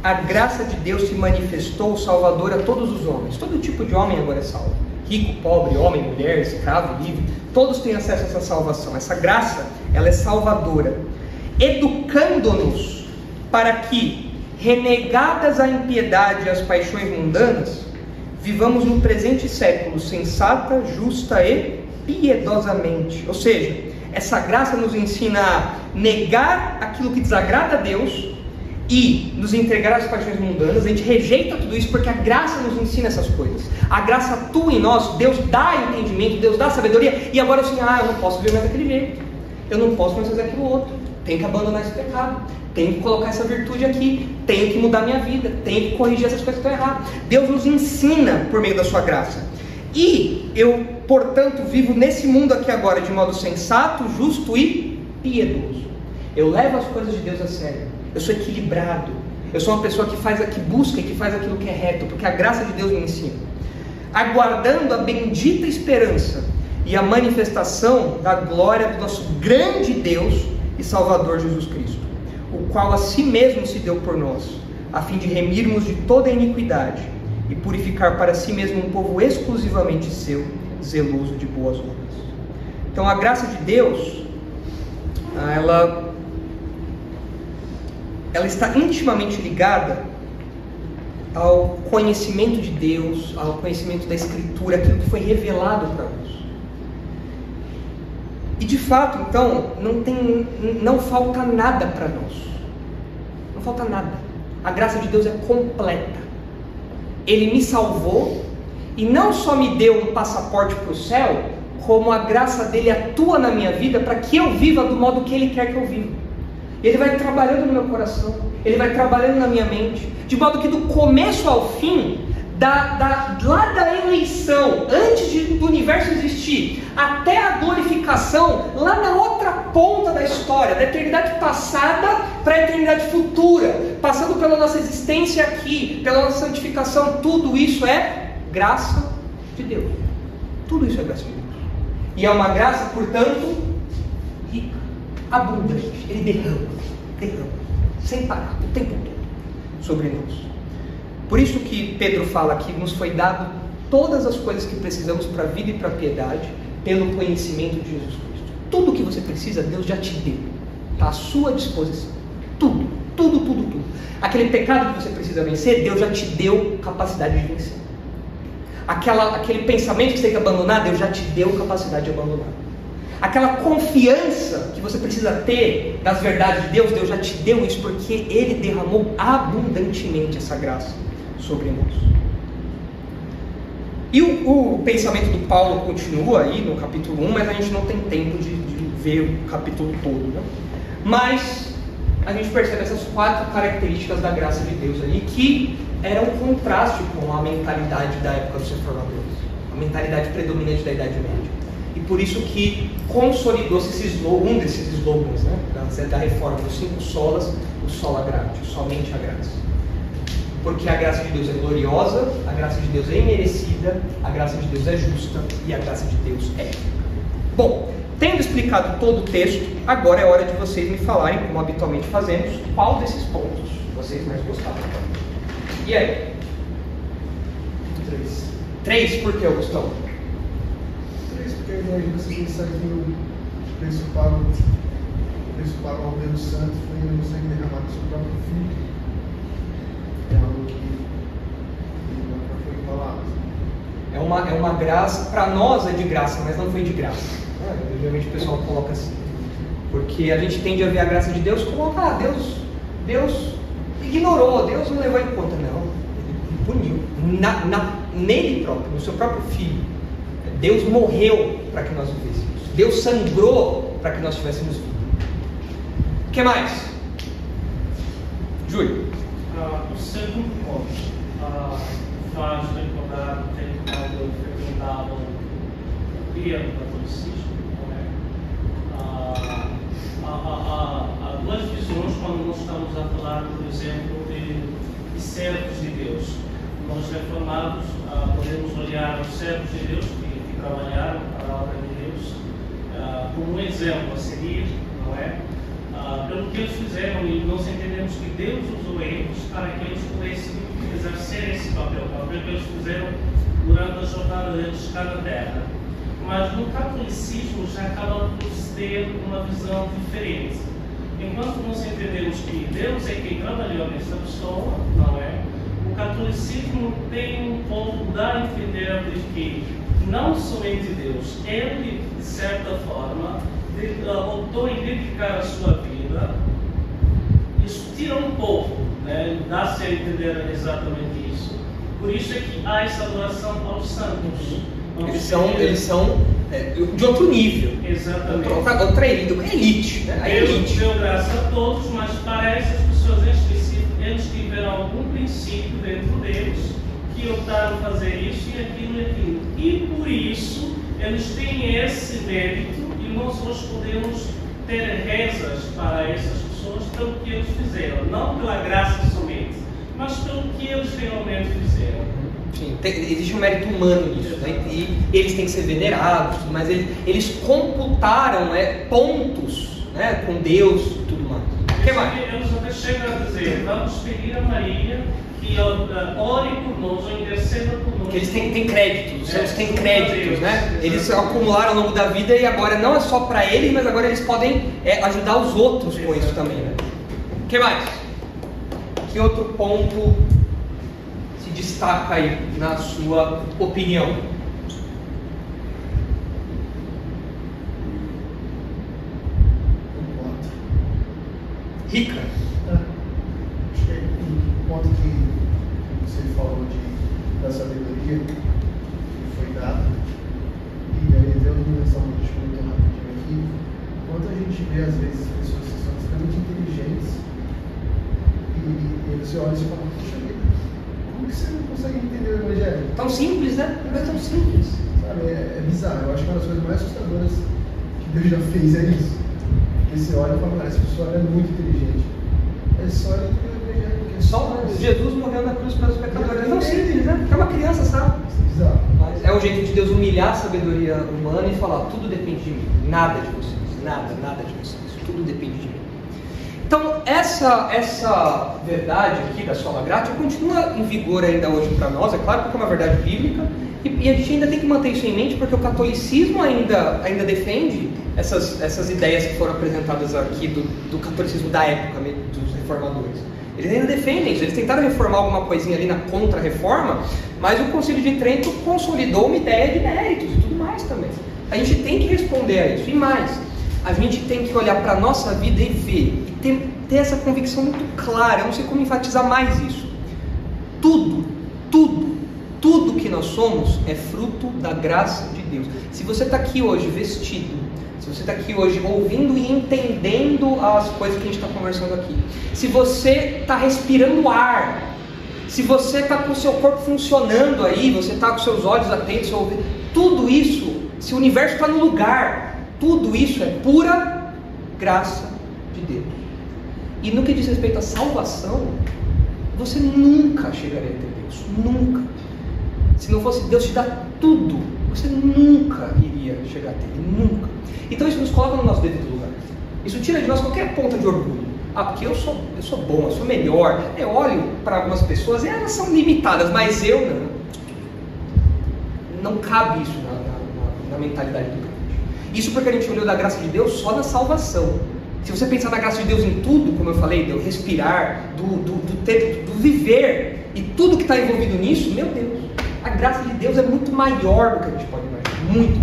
a graça de Deus se manifestou salvadora a todos os homens. Todo tipo de homem agora é salvo. Rico, pobre, homem, mulher, escravo, livre. Todos têm acesso a essa salvação. Essa graça, ela é salvadora. Educando-nos para que, renegadas a impiedade e as paixões mundanas, vivamos no presente século sensata, justa e piedosamente. Ou seja, essa graça nos ensina a negar aquilo que desagrada a Deus e nos entregar às paixões mundanas. A gente rejeita tudo isso porque a graça nos ensina essas coisas. A graça atua em nós, Deus dá entendimento, Deus dá sabedoria. E agora assim, eu não posso viver mais daquele jeito, eu não posso mais fazer aquilo outro, tenho que abandonar esse pecado, tenho que colocar essa virtude aqui, tenho que mudar minha vida, tenho que corrigir essas coisas que estão erradas. Deus nos ensina por meio da sua graça. E eu, portanto, vivo nesse mundo aqui agora de modo sensato, justo e piedoso. Eu levo as coisas de Deus a sério. Eu sou equilibrado. Eu sou uma pessoa que busca e que faz aquilo que é reto, porque a graça de Deus me ensina. Aguardando a bendita esperança e a manifestação da glória do nosso grande Deus e Salvador Jesus Cristo, o qual a si mesmo se deu por nós, a fim de remirmos de toda a iniquidade e purificar para si mesmo um povo exclusivamente seu, zeloso de boas obras. Então a graça de Deus, ela está intimamente ligada ao conhecimento de Deus, ao conhecimento da Escritura, aquilo que foi revelado para nós. E de fato, então, não falta nada para nós. Não falta nada. A graça de Deus é completa. Ele me salvou e não só me deu um passaporte para o céu, como a graça dele atua na minha vida para que eu viva do modo que ele quer que eu viva. Ele vai trabalhando no meu coração, ele vai trabalhando na minha mente, de modo que do começo ao fim, lá da eleição, antes do universo existir, até a glorificação, lá na outra ponta da história, da eternidade passada para a eternidade futura, passando pela nossa existência aqui, pela nossa santificação, tudo isso é graça de Deus. Tudo isso é graça de Deus. E é uma graça, portanto, rica, abundante. Ele derrama, sem parar, o tempo todo, sobre nós. Por isso que Pedro fala que nos foi dado todas as coisas que precisamos para a vida e para a piedade, pelo conhecimento de Jesus Cristo. Tudo que você precisa, Deus já te deu. Está à sua disposição. Tudo. Aquele pecado que você precisa vencer, Deus já te deu capacidade de vencer. Aquele pensamento que você tem que abandonar, Deus já te deu capacidade de abandonar. Aquela confiança que você precisa ter nas verdades de Deus, Deus já te deu isso, porque Ele derramou abundantemente essa graça sobre nós. E o pensamento do Paulo continua aí no capítulo 1, mas a gente não tem tempo de ver o capítulo todo, né? Mas a gente percebe essas 4 características da graça de Deus ali, que era um contraste com a mentalidade da época dos reformadores, a mentalidade predominante da Idade Média. E por isso que consolidou-se um desses slogans, né, da reforma, os 5 solas, o sola gratia, somente a graça. Porque a graça de Deus é gloriosa, a graça de Deus é imerecida, a graça de Deus é justa e a graça de Deus é. Bom, tendo explicado todo o texto, agora é hora de vocês me falarem, como habitualmente fazemos, qual desses pontos vocês mais gostaram. E aí? 3. 3 por que, Augustão? 3 porque imagina se pensar que o preço pago ao Deus Santo foi o sangue derramado do seu próprio filho. É algo que não foi em palavras. É uma graça, para nós é de graça, mas não foi de graça. Geralmente o pessoal coloca assim. Porque a gente tende a ver a graça de Deus como, Deus ignorou, Deus não levou em conta. Não, Ele puniu. Nele próprio, no seu próprio filho. Deus morreu para que nós vivêssemos. Deus sangrou para que nós tivéssemos vida. O que mais? Júlio. O segundo ponto faz recordar o tempo quando eu frequentava o dia do catolicismo. Há 2 visões quando nós estamos a falar, por exemplo, de servos de Deus. Nós reformados podemos olhar os servos de Deus que trabalharam para a obra de Deus como um exemplo a seguir, não é? Pelo que eles fizeram, e nós entendemos que Deus usou eles para que eles pudessem exercer esse papel que eles fizeram durante a jornada deles cá na terra. Mas no catolicismo já acaba por ter uma visão diferente. Enquanto nós entendemos que Deus é quem trabalhou nessa pessoa, não é? O catolicismo tem um pouco dá a entender de que não somente Deus, Ele, de certa forma, optou em dedicar a sua vida. Isso tira um pouco, né? Dá-se a entender exatamente isso. Por isso é que há essa adoração aos santos. Eles são de outro nível. Exatamente. Outra elite. Né? Deus deu graça a todos, mas para essas pessoas em específico, eles tiveram algum princípio dentro deles que optaram fazer isso e aquilo. E por isso, eles têm esse mérito e nós hoje podemos ter rezas para essas pessoas pelo que eles fizeram. Não pela graça somente, mas pelo que eles realmente fizeram. Sim, existe um mérito humano nisso, né? E eles têm que ser venerados, mas eles computaram pontos, né, com Deus e tudo mais. O que mais? Eles até chegam a dizer, vamos pedir a Maria que ore por nós ou interceda por nós. Eles têm créditos, eles têm créditos, né? Eles acumularam ao longo da vida e agora não é só para eles, mas agora eles podem ajudar os outros com isso também, né? O que mais? Que outro ponto destaca aí na sua opinião? Rica. Acho que o ponto que você falou da sabedoria que foi dada, e aí deu uma menção muito rapidinho aqui, quando a gente vê às vezes pessoas que são extremamente inteligentes e você olha e fala, puxa vida, como que você não consegue conseguem entender o Evangelho. Tão simples, né? É tão simples. Sabe, é bizarro. Eu acho que uma das coisas mais assustadoras que Deus já fez é isso. Porque você olha e fala, cara, essa pessoa é muito inteligente. É só ele entender o Evangelho. Porque é Só Jesus morreu na cruz pelos pecadores. É tão simples, né? É uma criança, sabe? bizarro. Mas é o jeito de Deus humilhar a sabedoria humana e falar, tudo depende de mim. Nada de vocês. Nada de vocês. Tudo depende de mim. Então, essa verdade aqui da sola gratia continua em vigor ainda hoje para nós, é claro, porque é uma verdade bíblica, e a gente ainda tem que manter isso em mente, porque o catolicismo ainda defende essas ideias que foram apresentadas aqui do catolicismo da época, dos reformadores. Eles ainda defendem isso, eles tentaram reformar alguma coisinha ali na contra-reforma, mas o Concílio de Trento consolidou uma ideia de méritos e tudo mais também. A gente tem que responder a isso, e mais, a gente tem que olhar para a nossa vida e ver, e ter essa convicção muito clara. Eu não sei como enfatizar mais isso. Tudo que nós somos é fruto da graça de Deus. Se você está aqui hoje vestido, se você está aqui hoje ouvindo e entendendo as coisas que a gente está conversando aqui, se você está respirando ar, se você está com o seu corpo funcionando aí, você está com seus olhos atentos, seu ouvido, tudo isso, se o universo está no lugar, tudo isso é pura graça de Deus. E no que diz respeito à salvação, você nunca chegaria a ter Deus. Nunca. Se não fosse Deus te dar tudo, você nunca iria chegar a ter Ele. Nunca. Então isso nos coloca no nosso devido lugar. Isso tira de nós qualquer ponta de orgulho. Porque eu sou bom, eu sou melhor. Eu olho para algumas pessoas e elas são limitadas, mas eu não cabe isso na mentalidade do crente. Isso porque a gente olhou da graça de Deus só na salvação. Se você pensar na graça de Deus em tudo, como eu falei, do respirar, do viver e tudo que está envolvido nisso, meu Deus, a graça de Deus é muito maior do que a gente pode imaginar, muito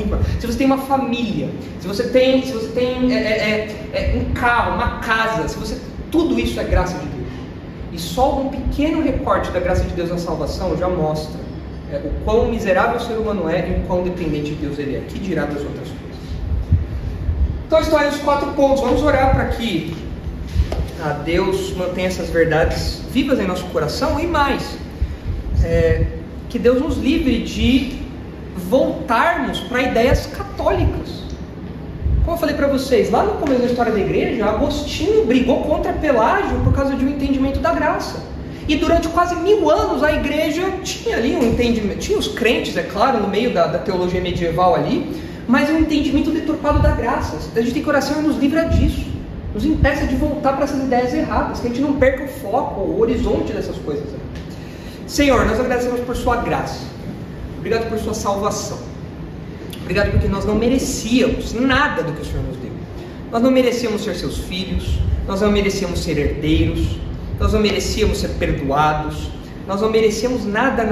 maior. Se você tem uma família, se você tem um carro, uma casa, tudo isso é graça de Deus. E só um pequeno recorte da graça de Deus na salvação já mostra o quão miserável o ser humano é e o quão dependente de Deus ele é. Que dirá das outras coisas? Então estão aí os 4 pontos. Vamos orar para que Deus mantenha essas verdades vivas em nosso coração e mais, que Deus nos livre de voltarmos para ideias católicas. Como eu falei para vocês, lá no começo da história da igreja, Agostinho brigou contra Pelágio por causa de um entendimento da graça. E durante quase 1000 anos a igreja tinha ali um entendimento, tinha os crentes, é claro, no meio da teologia medieval ali, mas um entendimento deturpado da graça. A gente tem que orar, Senhor, nos livra disso, nos impeça de voltar para essas ideias erradas, que a gente não perca o foco, o horizonte dessas coisas. Senhor, nós agradecemos por sua graça, obrigado por sua salvação, obrigado porque nós não merecíamos nada do que o Senhor nos deu. Nós não merecíamos ser seus filhos, nós não merecíamos ser herdeiros, nós não merecíamos ser perdoados, nós não merecíamos nada,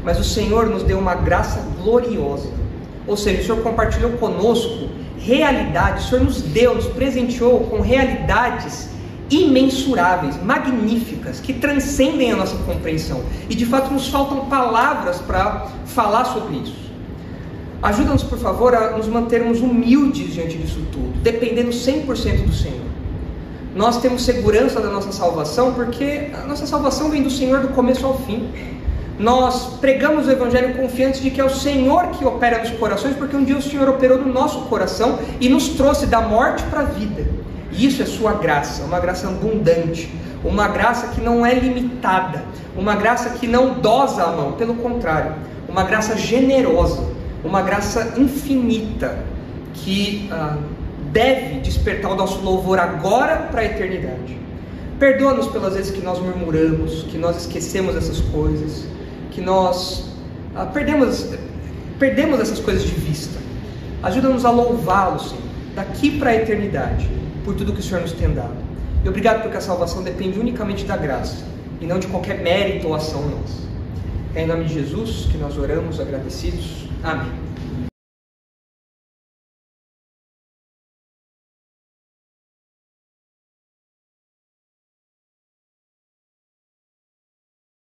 mas o Senhor nos deu uma graça gloriosa. Ou seja, o Senhor compartilhou conosco realidades, o Senhor nos presenteou com realidades imensuráveis, magníficas, que transcendem a nossa compreensão. E de fato nos faltam palavras para falar sobre isso. Ajuda-nos, por favor, a nos mantermos humildes diante disso tudo, dependendo 100% do Senhor. Nós temos segurança da nossa salvação, porque a nossa salvação vem do Senhor do começo ao fim. Nós pregamos o Evangelho confiantes de que é o Senhor que opera nos corações, porque um dia o Senhor operou no nosso coração e nos trouxe da morte para a vida. E isso é sua graça, uma graça abundante, uma graça que não é limitada, uma graça que não dosa a mão, pelo contrário, uma graça generosa, uma graça infinita, que deve despertar o nosso louvor agora para a eternidade. Perdoa-nos pelas vezes que nós murmuramos, que nós esquecemos essas coisas, que nós perdemos essas coisas de vista. Ajuda-nos a louvá-lo, Senhor, daqui para a eternidade, por tudo que o Senhor nos tem dado. E obrigado porque a salvação depende unicamente da graça, e não de qualquer mérito ou ação nossa. É em nome de Jesus que nós oramos agradecidos. Amém.